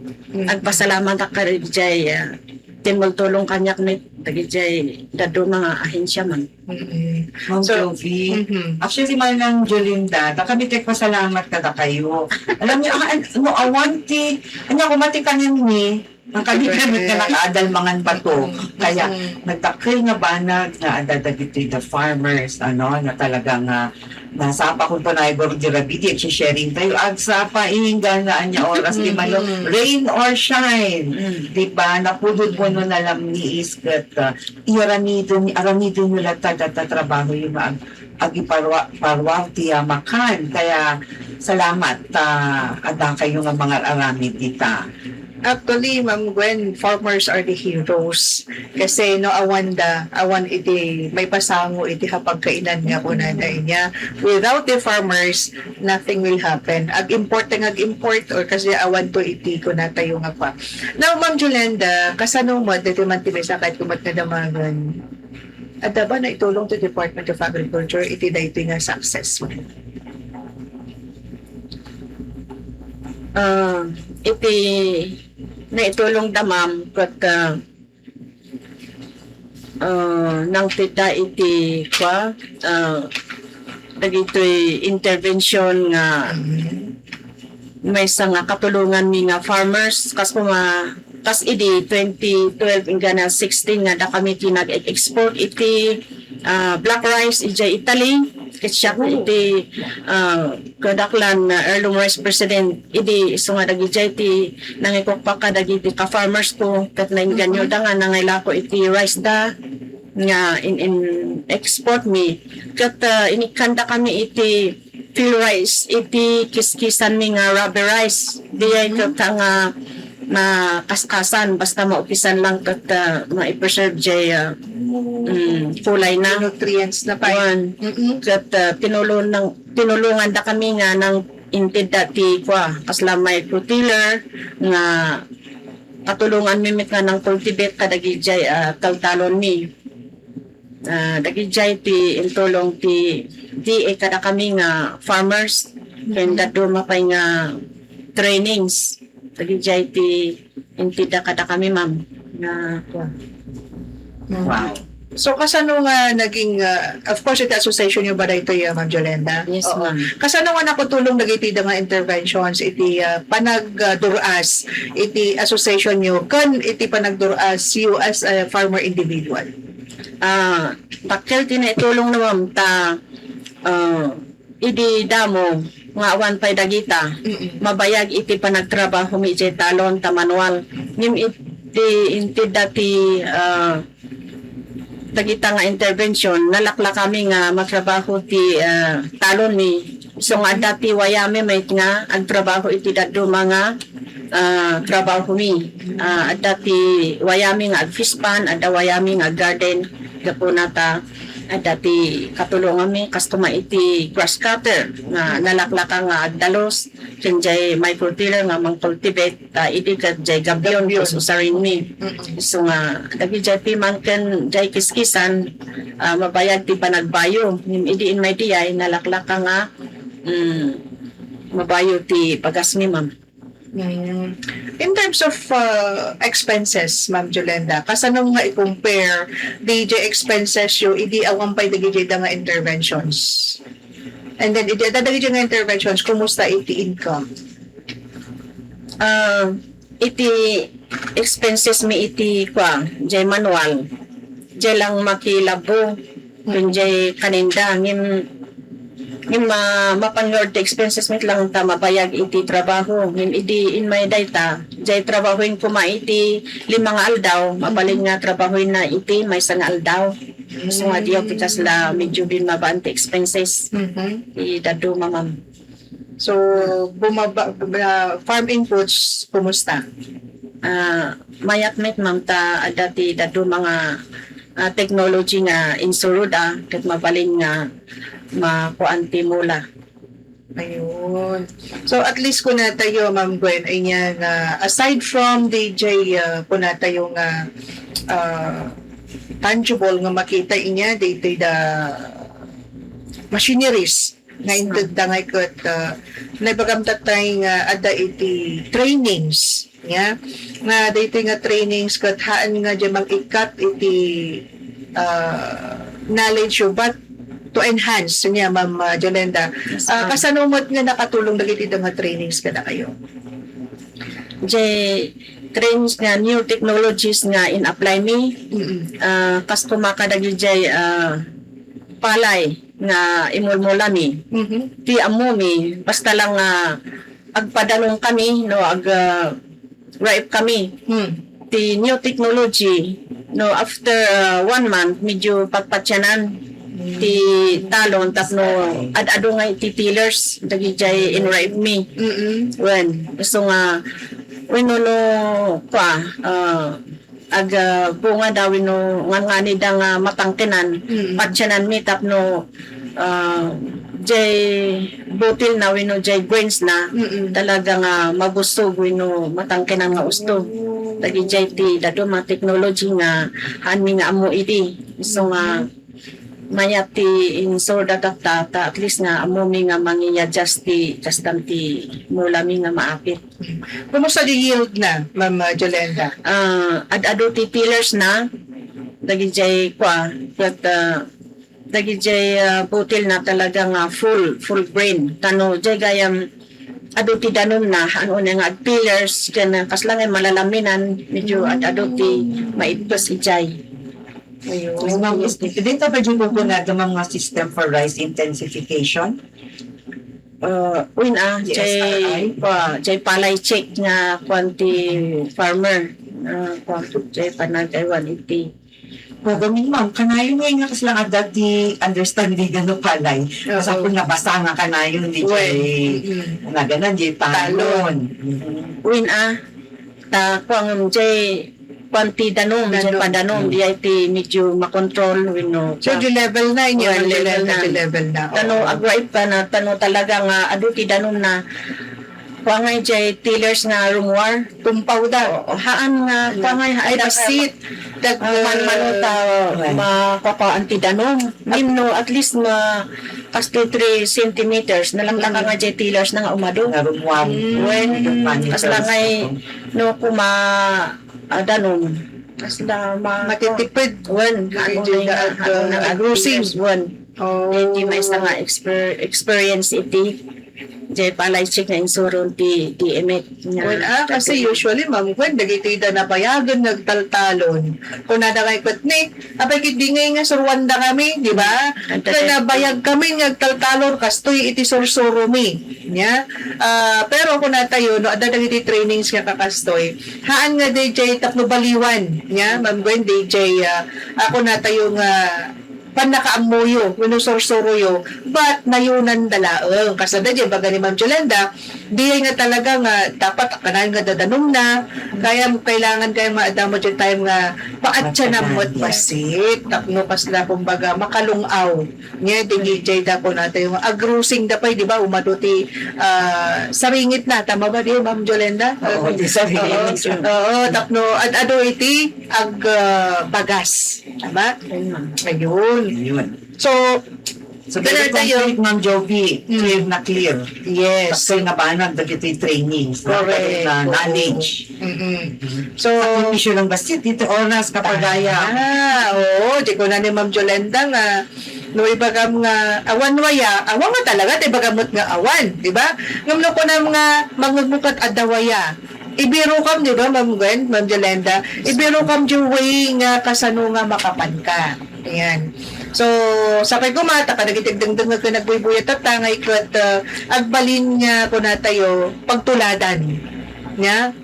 agpasalamat ka rin jay timultulong kanyak ni dagiti dado mga ahensya man. Ma'am Jovi. Actually, manang Jolinda, kami pasalamat kada kayo. Alam niyo, awanti, kumati kanin ni, ang kaligamit na nakaadal mangan bato. Kaya, nagtakil nga banag na adadagiti the farmers, na talagang nasapa ko po na igor di rabidi at sharing tayo. Agsapa, ihingan na anya oras, di man rain or shine. Di ba? Napudod mo no na lang ni Iskat. Aramido nila trabaho yung agiparwar tiya makan. Kaya, salamat. Adang kayo nga mga aramid dita. Actually, Ma'am Gwen, farmers are the heroes. Kasi awan iti, may pasango iti hapagkainan nga po nanay niya. Without the farmers, nothing will happen. Ag-import or kasi awan to iti ko na tayo nga pa. Now, Ma'am Jolenda, kasano mo, dito man tibisa kahit kumat na damagan, at ba na itulong to Department of Agriculture, iti dito nga success mo? Iti naitulong damam kat nang tita iti dagitoy intervention nga may nga katulungan mi nga farmers kas idi 2012 ingana 16 nga da kami kinag-export iti black rice ija Italy siya iti kadaklan Earlong Rice President idi iso nga dagiti iti nangikok pa ka dagiti ka farmers ko kat nainganyo da nga nangayla ko iti rice da nga in export mi kat inikanda kami iti field rice iti kiskisan mi nga rubber rice diay kat nga kaskasan basta maupisan lang kat ma-preserve jay kulay na Nutrients na pa. kat tinulungan da kami nga ng intid dati kaslamay tiller nga katulungan mi mit nga ng cultivate kadagijay taltalon mi dagijay ti intulong ti kada kami nga farmers ken dadto mapay nga trainings dagijay ti intid kada kami ma'am nga Wow. So, kasano nga naging, of course, iti association nyo ba na ito yung Ma'am Jolenda? Yes, Oo. ma'am. Kasano nga nakutulong nagiti mga interventions, iti panagduras, iti association nyo, kan iti panagduras you as a farmer individual? Bakil tinaitulong na ma'am ta idi damo nga awan pay dagita mabayag iti panagtrabaho mi iti talon ta manual nim iti intid dati dagita nga intervention nalakla kami nga matrabaho ti talon ni so nga dati wayami may nga agtrabaho iti daddo mga trabaho mi dati wayami nga agfispan ada wayami nga garden gapunata dati katulungan mi customer iti grass cutter nga nalaklaka nga agdalos kenjay microtiller nga mang-cultivate iti kat jay gabyon so usarin mi so nga dagi jay piman ken jay kiskisan mabayad ti panagbayo idiin may diyay nalaklaka nga mabayo ti pagasmi ma'am. In terms of expenses, Ma'am Jolenda, kasano nga i-compare DJ expenses yung idi awang pay dagiti nga interventions? And then, dagiti nga interventions, kumusta iti income? Iti expenses mi iti jay manual. Jay lang makilabo. Kung jay kaninda, ngim mapanlord expenses mit lang ta mabayag iti trabaho ngim idi in my data jay trabahoin ko iti 5 nga aldaw mabalin nga trabahoin na iti may nga aldaw so nga diyo kitas la medyo din mabante expenses idado ma'am. So farm inputs kumusta? Mayat met ma'am ta dati dado mga technology nga insurud ket mabalin nga makuanti mula Ayun. So at least kung na tayo, Ma'am Gwen, ay niya na aside from DJ kung na tayo nga tangible nga makita inya dito da machineries nga indagdangay ko at naibagamta tayo nga ada iti trainings nga dito nga trainings kat haan nga dyan mag-ikat iti knowledge o but to enhance niya, Ma'am Jolenda. Kasanumot nga nakatulong dagiti nga trainings ka na kayo? Trainings nga new technologies nga in apply me. Kas kumakadagi palay nga imulmula mi. Ti amo mi basta lang agpadalong kami no raip kami. Ti new technology no after 1 month medyo pagpatyanan ti talon tapno ad-ado nga iti tillers dagijay enrive me when gusto nga wino no pa bunga daw wino ngani da nga matangkenan patyanan mi tapno jay butil na wino jay grains na talaga nga mabusog wino matangkenan nga usto dagijay ti dado ma technology nga hanmi nga amo idi so nga mayati in sorda ta at least nga amo mi nga mangi-adjust ti mula mi nga maapit. Kumusta di yield na, Ma'am Jolenda? Ad-ado ti pillars na dagijay butil na talaga nga full grain tano jay gayam ado ti danom na ano nga pillars ken kaslang ay malalaminan medyo ad-ado ti maipos ijay. Ayun. Ma'am, dito ba dyan po na mga system for rice intensification? Jay palay check nga kwanti farmer jay panagaywan iti Gamin ma'am, kanayon nga kasi lang adag di understanding gano palay. Kasi kung nabasa nga kanayon, di na ganan, di talon. Jay kwanti danom, jay padanom, di ay ti medyo makontrol, wino. So, di level na inyo, level na. Tano, agripe pa na, tano talaga nga, ado ti danom na, pangay jay tillers nga rumwar, tumpaw da, haan nga, pangay ay basit, man-manuta, makapaan ti danom, no, at least kasto 3 centimeters, nalanglaka nga jay tillers na nga umado. Na rumwar. As lang ay, no, danom kasla matitipid agrusing hindi may isa nga experience iti jay palay check na insuron ti emet kasi usually Ma'am Gwen dagiti da napayagan nagtaltalon kung nadangay kot ni apay kit dingay nga surwanda kami di ba kaya nabayag kami nagtaltalon kastoy iti sursuro mi nya pero kung natayo no ada dagiti trainings nga kakastoy haan nga DJ tapno baliwan nya Ma'am Gwen DJ ako natayo nga panakaamuyo, winusursuro but nayunan dalaang. Kasada di baga ni Ma'am Jolenda, di nga talaga nga dapat kanayon nga dadanong na, kaya kailangan kayo maadamo dyan tayo nga paatsa na mo't basit, tapno kasla kumbaga makalungaw. Nga, DJ da po natin yung agrusing da pa, di ba, umaduti saringit na, tama ba di Ma'am Jolenda? Oo, di saringit. Oo, tapno, ado iti, bagas. Tama? Ayun. So very complete, Ma'am Jovi. Clear. Yes. Kasi nabanag dagiti trainings. Correct. Na knowledge. So, issue lang basit. Dito oras kapagaya. Oo. Di ko na ni Ma'am Jolenda nga no ibagam nga awan nga talaga di bagamot nga awan, di ba? Ngumno ko na mga mangugmukat adawaya. Ibiro kam, di ba, Ma'am Gwen, Ma'am Jolenda? Ibiro kam yung way nga kasano nga makapan ka. Ayan. So, sapay ko mata, kanagitigdangdang nga nagbuybuya tatangay ko at agbalin nga ko na tayo pagtuladan. Nya?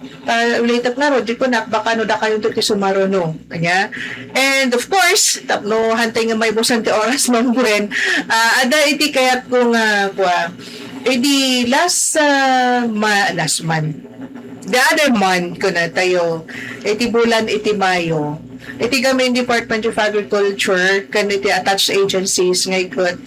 Ulitat na ro, di ko na, baka no da kayo ito sumaro no. Kanya? And of course, tapno hantay nga may busan ti oras, Ma'am Gwen, ada iti kayat ko nga, edi last month, the other month ko na tayo, iti bulan iti Mayo, iti kami Department of Agriculture kan iti attached agencies ngay kat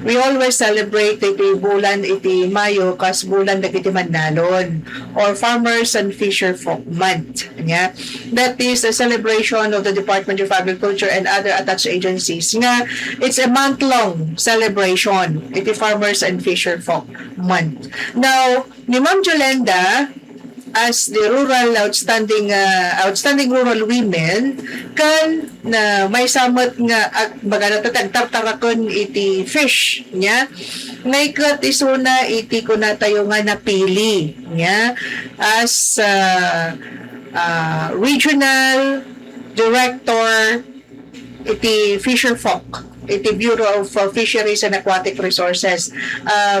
we always celebrate iti bulan iti Mayo kas bulan dagiti Manalon or Farmers and Fisher Folk Month. Nga. That is a celebration of the Department of Agriculture and other attached agencies. Nga, it's a month-long celebration iti Farmers and Fisher Folk Month. Now, ni Ma'am Jolenda, as the outstanding rural women kan na may samot nga baga natatagtarakon iti fish nya ngay kat isuna iti ko na tayo nga napili nya as regional director iti Fisher Folk iti Bureau of Fisheries and Aquatic Resources.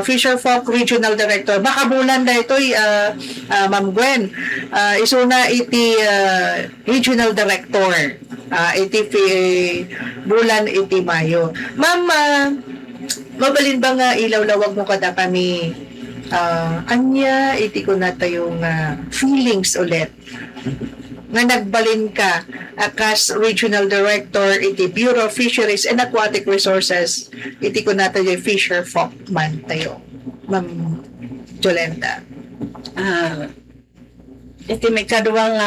Fisher Folk Regional Director. Baka bulan na ito, Ma'am Gwen. Isuna iti Regional Director. Iti bulan iti Mayo. Ma'am, mabalin ba nga ilaw-lawag mo kada kami anya iti ko na tayong feelings ulit nga nagbalin ka akas Regional Director iti Bureau of Fisheries and Aquatic Resources iti ko natin yung Fisher Folk man tayo, Ma'am Jolenda. Iti may kaduwang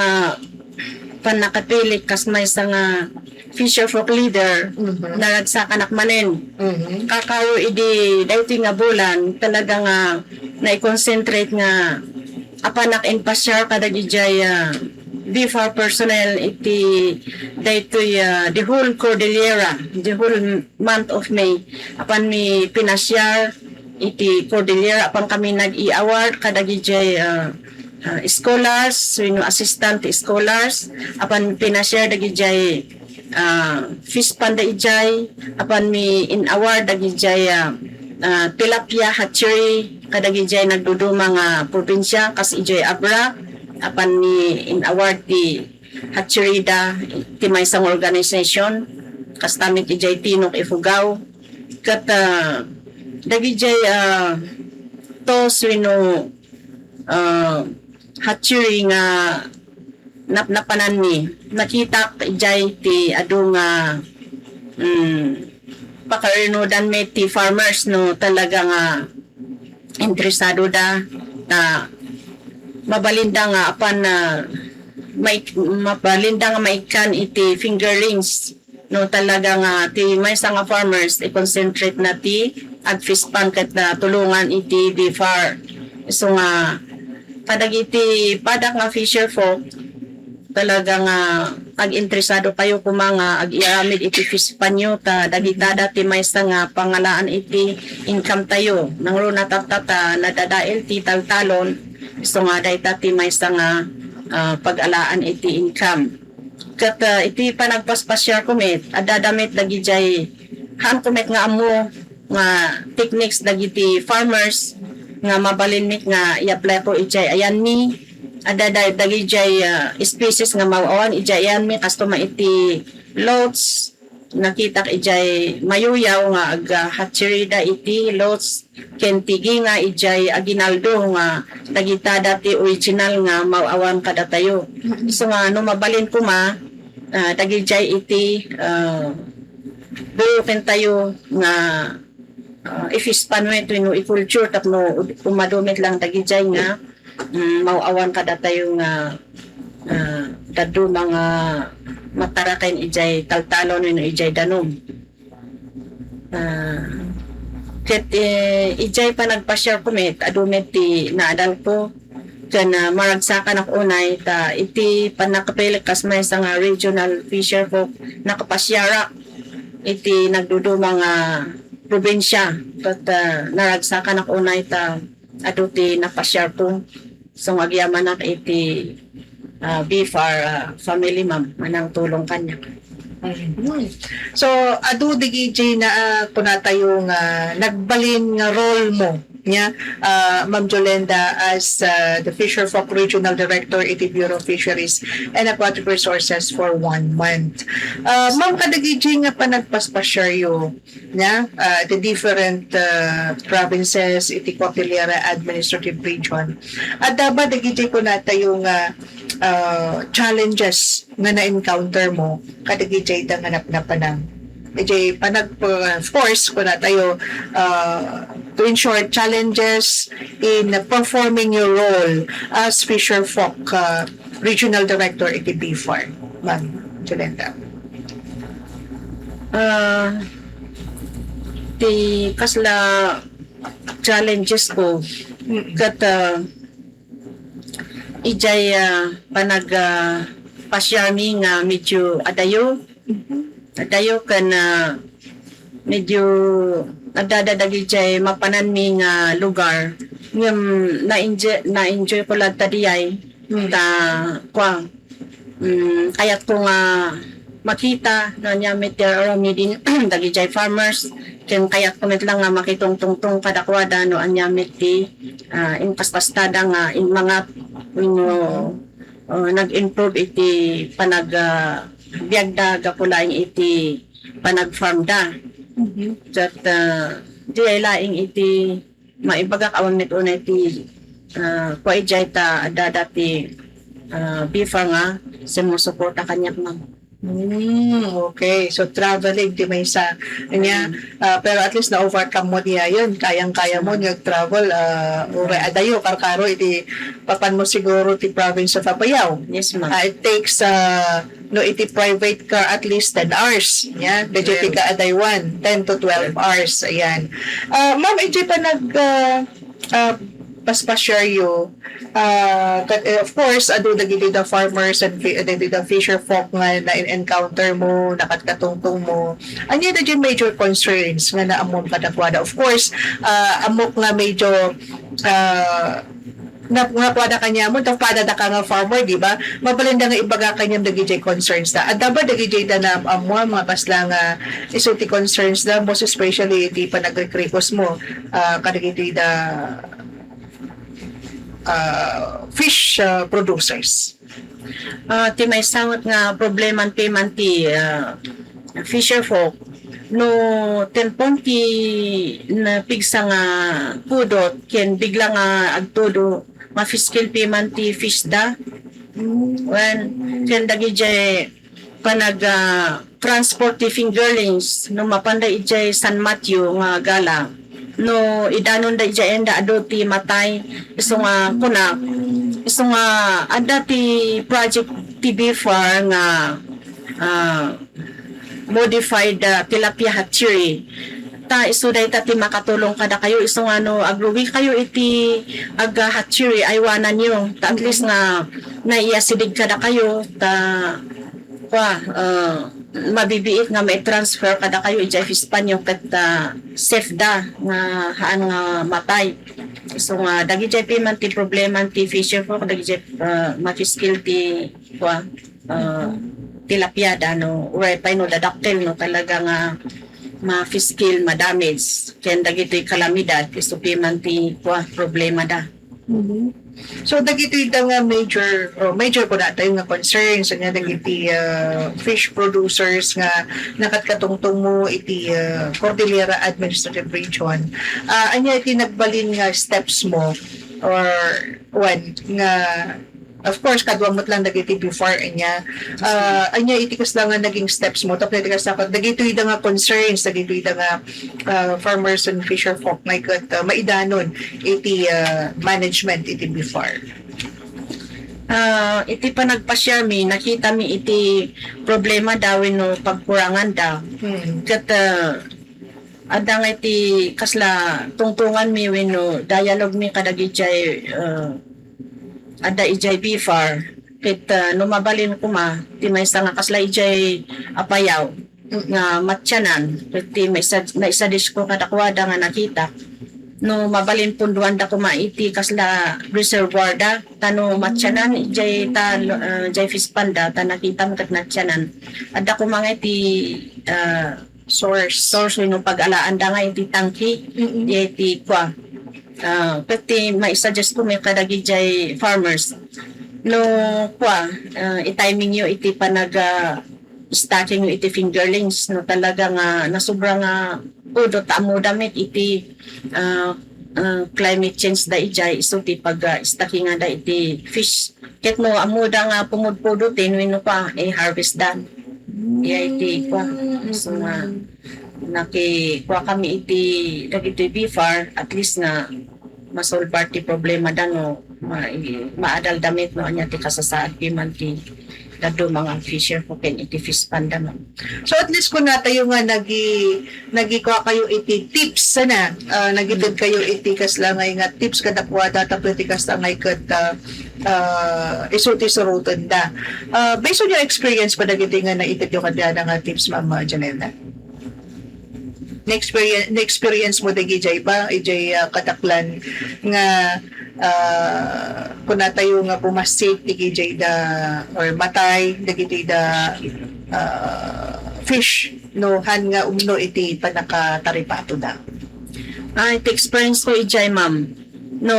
panakapili kas may isang Fisher Folk leader naragsakan akmanin. Kakao idi dayti nga bulan talaga nga na-concentrate nga apanak in pasyar kada gijay BFAR personnel iti daytoy the whole Cordillera, the whole month of May apan mi pinasyar iti Cordillera apan kami nag-i-award kada gijay scholars, assistant scholars apan pinasyar dagijay fish panda ijay apan mi in-award dagijay tilapia hatchery kada gijay nagduduma nga probinsya kas ijay Abra apan ni in-award ti Hatcherida ti may isang organization kastamit ijay Tinok Ifugao kat dagijay to swino hatchery nga napanan ni nakita ijay ti adu nga pakarinodan may ti farmers no talaga nga interesado da na mabalinda nga apan mabalinda nga maikan iti fingerlings no talaga nga ti may nga farmers i-concentrate na ti ag-fish pan kat na tulungan iti BFAR. So nga padag iti padak nga fisher folk talaga nga ag-interesado kayo kung mga ag-iamid iti fish panyo ta dagidada ti may nga pangalaan iti income tayo nang runa tatata nadadail ti taltalon. So nga dahi tati may nga pag-alaan iti income. Kat iti panagpaspasyar kumit, adadamit lagi jay han kumit nga amo nga techniques lagi ti farmers nga mabalinmit nga i-apply po ijay ayan mi adaday lagi jay species nga mawawan ijay ayan mi kastoma iti lots nakita ijay mayuyaw nga ag hatchery da iti lots kentigi nga ijay aginaldo nga dagita dati original nga mawawan kada tayo. So nga no mabalin ko dagijay iti buukin tayo nga ifispan mo ito no i-culture tapno umadumit lang dagijay nga mawawan kada tayo nga dadu mga matarakin ijay taltalon no ijay danom. Ket ijay pa nagpa-share kumit adumit ti naadal ko kana maragsakan ak unay ta iti panakapilik kas may nga regional fisher folk nakapasyara iti nagduduma nga probinsya ket naragsakan ak unay ta adu ti napasyar ko so agyaman ak iti BFAR family ma'am manang tulong kanya. So adu digi jay na kunata yung nagbalin nga role mo niya Ma'am Jolenda as the Fisher Folk Regional Director iti Bureau of Fisheries and Aquatic Resources for 1 month. Ma'am, kadagiji nga pa nagpaspasaryo niya the different provinces iti Cordillera Administrative Region. At dapat dagiji ko nata yung challenges nga na-encounter mo kadagiji itang hanap na panang. Iti of course, kung na tayo to ensure challenges in performing your role as Fisher Folk Regional Director iti BFAR. Ma'am Jolenda. Ti kasla challenges ko kat ijay panag pasyami nga medyo adayo kan medyo nadadadagi jay mapanan mi nga lugar ngam na-enjoy ko lang tadiyay ta kwa kaya ko nga makita na niya meteorami din dagi jay farmers ken kaya kumit lang nga makitong-tungtong kadakwada no anya meti impastastada nga in mga nag-improve iti panag biagda gapulaing iti panag-farm da. That di ay laing iti maibagak awan nito na iti kwa ijay ta ada dati bifa nga simusuporta kanyak ma'am. Okay. So, traveling, di may isa. Kanya, pero at least na-overcome mo niya yun. Kayang-kaya mo nag-travel. Ure adayo, karkaro, iti papan mo siguro ti province of Apayao. Yes, ma'am. It takes, iti private car at least 10 hours. Yeah? Medyo ka adaywan, 10 to 12 hours. Ayan. Ma'am, iti pa paspashare you of course ado dagiti the farmers and the fisher folk nga na encounter mo nakatkatungtong mo anya da yung major concerns nga naamon kadakwada of course amok nga medyo nakwada kanya mo tapada da ka nga farmer di ba mabalinda nga ibaga kanyang dagiti concerns da at dapat dagiti da na amo mga pasla nga isuti concerns da most especially iti panagrekrikos mo kadagiti da fish producers. Ti may sangot nga problema ti fisher folk no tempon ti na pigsa nga pudot ken bigla nga agtudo ma-fiscal payment ti fish da when ken dagi jay panag transport ti fingerlings no mapanday ijay San Matthew nga gala no idanon da ijay enda ado ti matay iso nga kunak iso nga ada ti project ti BFAR nga modified tilapia hatchery ta iso day ta ti makatulong kada kayo iso nga no agruwi kayo iti aga hatchery aywanan nyo ta at least nga naiasidig kada kayo ta mabibiit nga may transfer kada kayo ijay Hispanyo ket safe da nga haan nga matay so nga dagi jay payment ti problema ti fisher folk dagi jay ma-skill ti tilapia da no uray pa no dadaktel no talaga nga ma-skill ma-damage ken dagi ti kalamidad iso payment ti problema da. So dagiti nga major po natin nga concerns nga dagiti fish producers nga nakatkatungtong mo iti Cordillera Administrative Region. Anya iti nagbalin nga steps mo or nga of course kadwa mo't lang dagiti before anya iti kas lang nga naging steps mo tapos iti kas dapat dagiti nga concerns dagiti nga farmers and fisher folk may maidanon iti management iti before iti pa nagpa-share mi nakita mi iti problema dawin no pagkurangan daw kat ada nga iti kasla tungtungan mi wenno dialogue mi kadagi jay ada ijay BFAR ket numabalin ko ma ti may nga kasla ijay Apayao nga matyanan ket ti may isa disko kadakwada nga nakita no mabalin punduan da ko ma iti kasla reservoir da tano matyanan ijay jay fispanda ta nakita mo ket natyanan ada ko mga iti source no pag-alaan da nga iti tangki iti pati mai-suggest ko may kadagi jay farmers. No, i-timing yo iti panag stacking yo iti fingerlings no talaga nga nasubra nga udo tamo damit iti climate change da ijay so ti pag stacking nga da iti fish ket no amuda nga pumudpudutin wenno pa harvest dan. Iti so nga kami iti dagiti bifar at least nga masolve ti problema dano maadal damit no anya ti kasasaad piman ti dado mga fisher ko ken iti fish panda no. So at least kung natayo nga nagikuha kayo iti tips sana nagitid kayo iti kaslangay nga tips kada kuwada tapos iti kaslangay kat isuti surutan da. Based on your experience pa nagiti nga naitid yung kada nga tips Ma'am Janela? Na-experience mo dagi jay ba ijay kataklan nga kung natayo nga pumasik dagi jay da or matay dagi da fish no han nga umno iti panakataripato da. Iti experience ko ijay ma'am no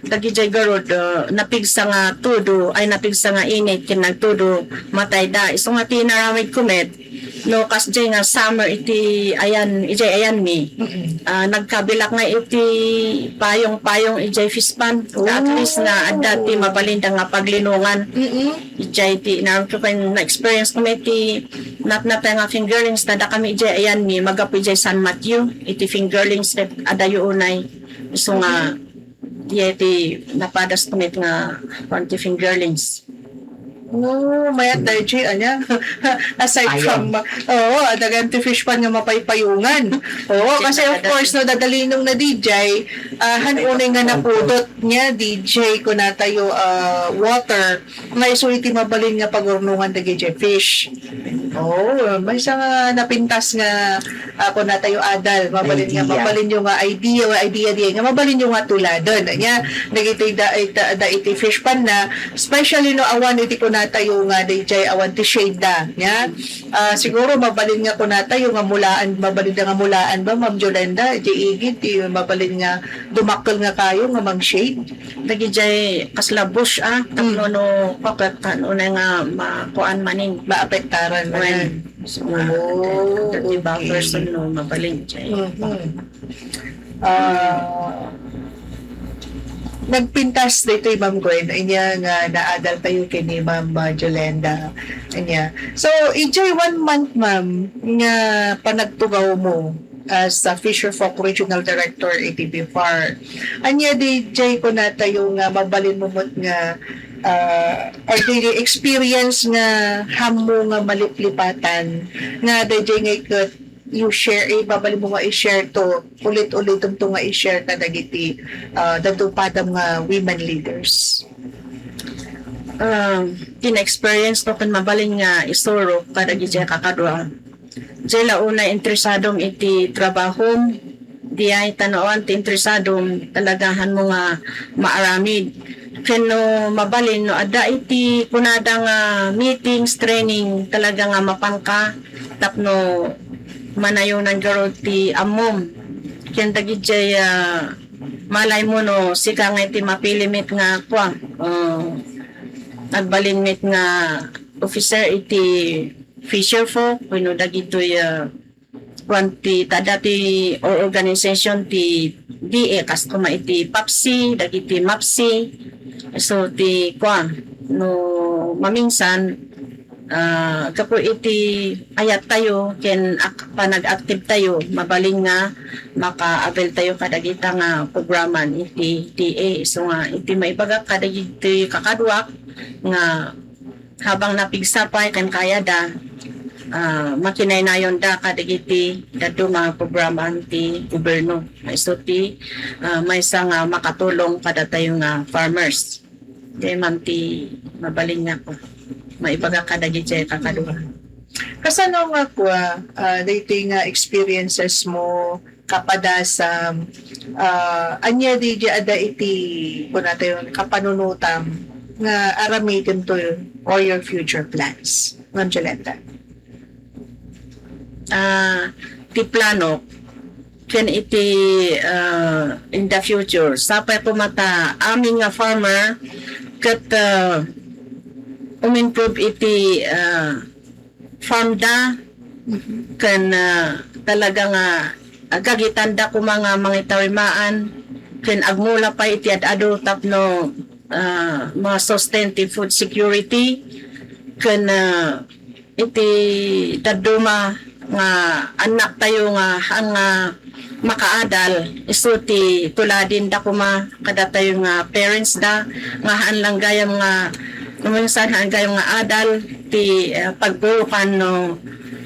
dagi jay garod napigsa nga tudo ay napigsa nga init kin nagtudo matay da iso nga tinaramid kumet no kasjay nga summer iti ayan mi nagkabilak nga iti payong ijay fish pan at least na adati mabalinda nga paglinungan ijay ti na experience ko iti natnatay nga fingerlings na da kami ijay ayan mi magapu ijay San Matthew iti fingerlings adayo unay so nga iti napadas ko nga 20 fingerlings. May allergy, aside from, dagan ti fish pan nga mapaypayungan. Kasi of course, no, dadalinong na DJ, hanunay nga napudot niya, DJ, kung natayo water, nga iso iti mabalin nga pagurnungan na DJ fish. May isa nga napintas nga, kung natayo adal, mabalin yung idea diya, nga mabalin yung nga tuladon. Nagiti da iti fish pan na, especially no, awan iti kung tayo nga DJ awan ti shade da nya siguro mabalin nga kunata yung mulaan mabalin nga mulaan ba Ma'am Jolenda di igit ti mabalin nga dumakkel nga kayo nga mag shade dagi jay kasla bush no pakatan una nga makuan manin maapektaran man dati ba person no mabalin jay nagpintas dito Ma'am Gwen inya nga naadal tayo kini Ma'am Jolenda inya so enjoy 1 month Ma'am nga panagtugaw mo as a Fisher Folk Regional Director ATB FAR anya DJ ko na tayo nga mabalin mo nga or daily experience nga hamo nga maliplipatan nga DJ nga ikot you share, babalik mo nga i-share to, ulit-ulit to nga i-share ka dagiti dadong nga women leaders. Tina-experience ko kan mabalin nga isuro kada gijay kakadwa. Jay launa interesadong iti trabaho, di ay tanawan ti interesadong talagahan mo nga maaramid. Kano mabalin no ada iti kunada nga meetings, training talaga nga mapangka tapno manayon ng garod ti amom ken dagiti malay mo no sika nga iti mapilimit nga kwa nagbalinmit nga officer iti fisher folk wenno dagitoy kwanti tadati or organization ti DA kastuma iti PAPSI dagiti MAPSI so ti kwa no maminsan kapo iti ayat tayo ken panag-active tayo mabalin nga maka-avail tayo kadagita nga programan iti TA so nga iti maibagak kadagiti kakadwak nga habang napigsapay kan kaya da makinaynayon da kadagiti dado mga programan ti gobyerno so ti may nga makatulong kada tayo nga farmers di man ti mabalin nga ko maibaga kadagiti kakadwa. Kasano nga po, dito nga experiences mo kapadasam, anya di ada iti po natin kapanunutam nga aramitin to or your future plans. Ma'am Jolenta. Ti plano ken iti in the future. Sapay kumata aming nga farmer ket umimprove iti farm da ken talaga nga agagitanda ko mga itarimaan ken agmula pa iti adu tapno mga sustainable food security ken iti daduma nga anak tayo nga ang makaadal isu ti tuladin da kuma kada tayo nga parents da nga haan lang gayam nga minsan haan gayam nga adal ti pagburukan no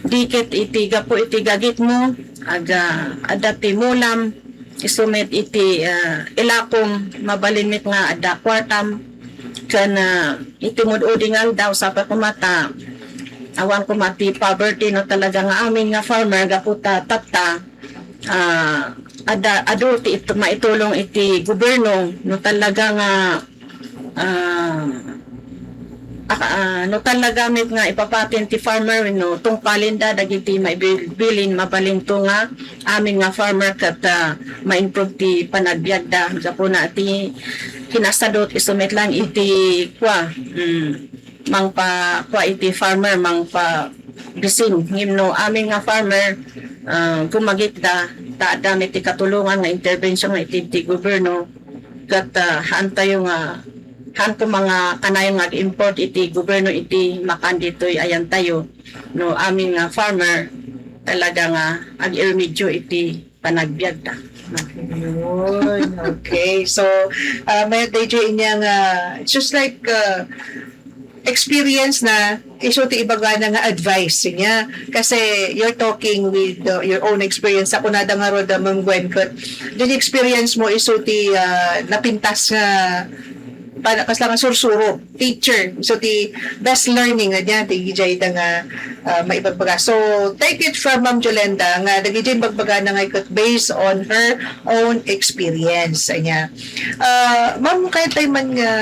dikit iti gapo iti gagit mo aga ada ti mulam isumit iti ilakom mabalimit nga ada kwartam kana iti mududingal daw sa pakumata awan ko mati poverty no talaga nga amin nga farmer gaputa tapta adu ti ito maitulong iti gobyerno no talaga nga no talaga mit nga ipapatin ti farmer no tungpalin da dagiti maibilin mabalin to nga amin nga farmer kat ma-improve ti panagbiag da gapuna ti kinasadot isumit lang iti kwa mangpa kwa iti farmer mangpa bisin ngimno amin nga farmer gumagit da dami ti katulungan nga intervention nga iti gobyerno kat haan tayo nga haan ko mga kanayon nga import iti gobyerno iti makanditoy ayan tayo no amin nga farmer talaga nga ag-irmedyo iti panagbiag da. Yun. Okay. So, may DJ inyang just like experience na iso ti ibaga na nga advice niya kasi you're talking with your own experience ako na nga ro da Ma'am Gwen kat the experience mo iso ti napintas nga kas lang sursuro teacher so ti best learning nga niya ti gijay da nga maibagbaga so take it from Ma'am Jolenda nga dagijay bagbaga na nga ikot based on her own experience niya Ma'am kahit tayo man nga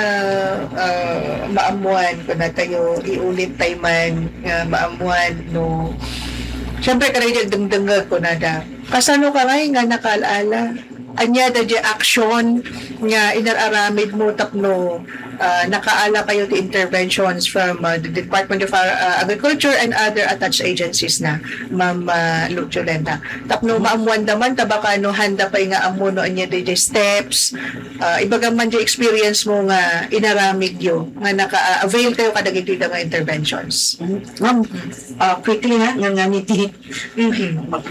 maamuan kung na tayo iulit tayo man maamuan no syempre karayag dengdengag ko na da kasano ka nga nakaalala anya da di action nga inararamid mo tapno nakaala kayo the interventions from the Department of Agriculture and other attached agencies na Ma'am Jolenda tapno maamuan daman tabaka no handa pa nga amo no anya di steps ibaga man di experience mo nga inaramid yo nga naka-avail kayo kadagiti nga interventions. Ma'am, quickly nga niti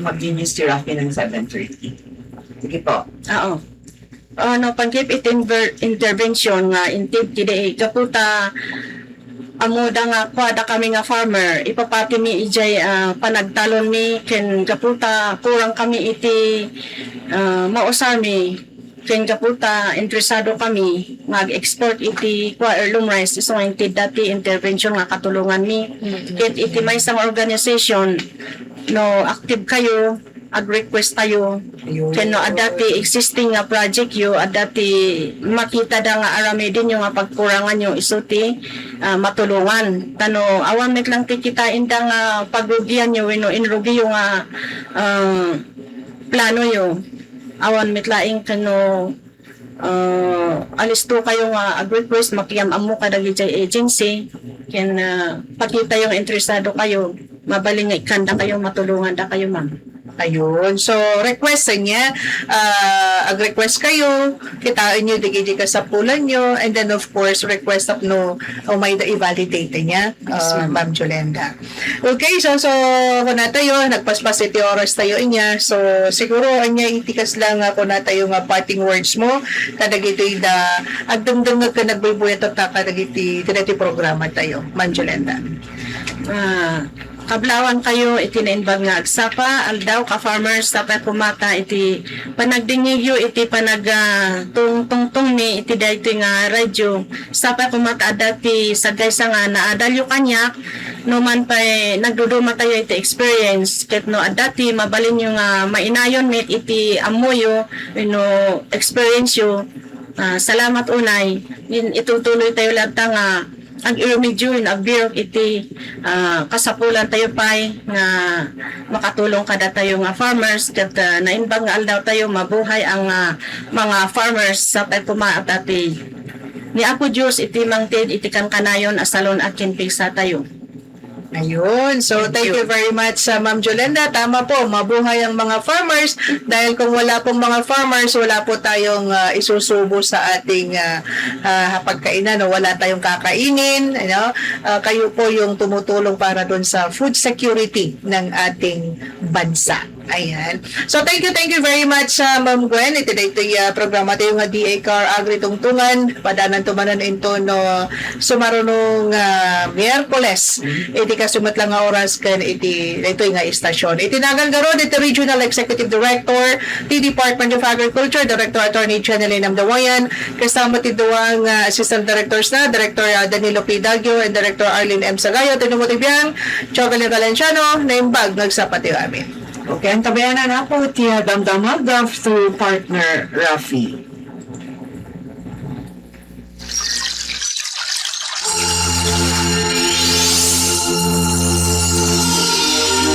mag-genius therapy ng 7:30. Sige po. Oo. No pagkip it intervention nga intib kidi kaputa amo da nga kwada kami nga farmer ipapati mi ijay panagtalon mi ken kaputa kurang kami iti mausami ken kaputa interesado kami mag-export iti kwa heirloom rice so intid dati intervention nga katulungan mi ket iti may isang organization no active kayo ag-request tayo kano adati existing nga project yo adati makita da nga arami din yung nga pagkurangan yung isuti matulungan tano awan met lang ti kita inda nga pagrugian yo no inrugi yung nga plano yo awan met laing kano alisto kayo nga ag-request makiyam amo kadagiti agency ken pakita yung interesado kayo mabaling nga ikanda kayo matulungan da kayo ma'am. Ayun. So, request sa niya. Ag-request kayo. Kitain nyo, digidi ka sa pulan nyo. And then, of course, request up no may da-validate niya. Ma'am Jolenda. Okay, so kung na tayo, nagpaspas iti oras tayo inya. So, siguro, anya itikas lang kung na tayo nga parting words mo. Kadagiti da, agdamdam ka nagbibuyat at kadagiti tinati programa tayo. Ma'am Jolenda. Kablawan kayo iti nainbag nga agsapa aldaw ka farmers dapat kumata iti panagdingigyo iti panag tungtong mi iti dayto nga radyo dapat kumata adati sagaysa nga naadalyo kanyak no man pa nagduduma tayo iti experience ket no adati mabalin yung mainayon mit iti amoyo experience yo salamat unay itutuloy tayo lahat nga ang iremedyo na birok iti kasapulan tayo pay nga makatulong kada tayo nga farmers ket naimbang nga aldaw tayo mabuhay ang mga farmers sa tayo pumaat ati ni Apo Diyos iti mangtid iti kanayon asalon at kinpigsa tayo. Ayun. So, thank you very much sa Ma'am Jolenda. Tama po, mabuhay ang mga farmers dahil kung wala pong mga farmers, wala po tayong isusubo sa ating hapagkainan o wala tayong kakainin. Kayo po yung tumutulong para dun sa food security ng ating bansa. Ayan. So, thank you very much Ma'am Gwen. Ito programa tayo nga DA Car Agri Tungtungan. Padanan tumanan into no sumarunong Miyerkules. Iti kasumat lang nga oras kan ito nga istasyon. Itinagal garon iti Regional Executive Director ti Department of Agriculture, Director Attorney Channeline Namdawayan, kasama ti duwang Assistant Directors na, Director Danilo P. Dagyo and Director Arlene M. Sagayo, tinumutibiyang Chocolate Valenciano, na imbag nagsapati amin. Okay, ang tabayanan na po ti Damdamag through partner Rafi.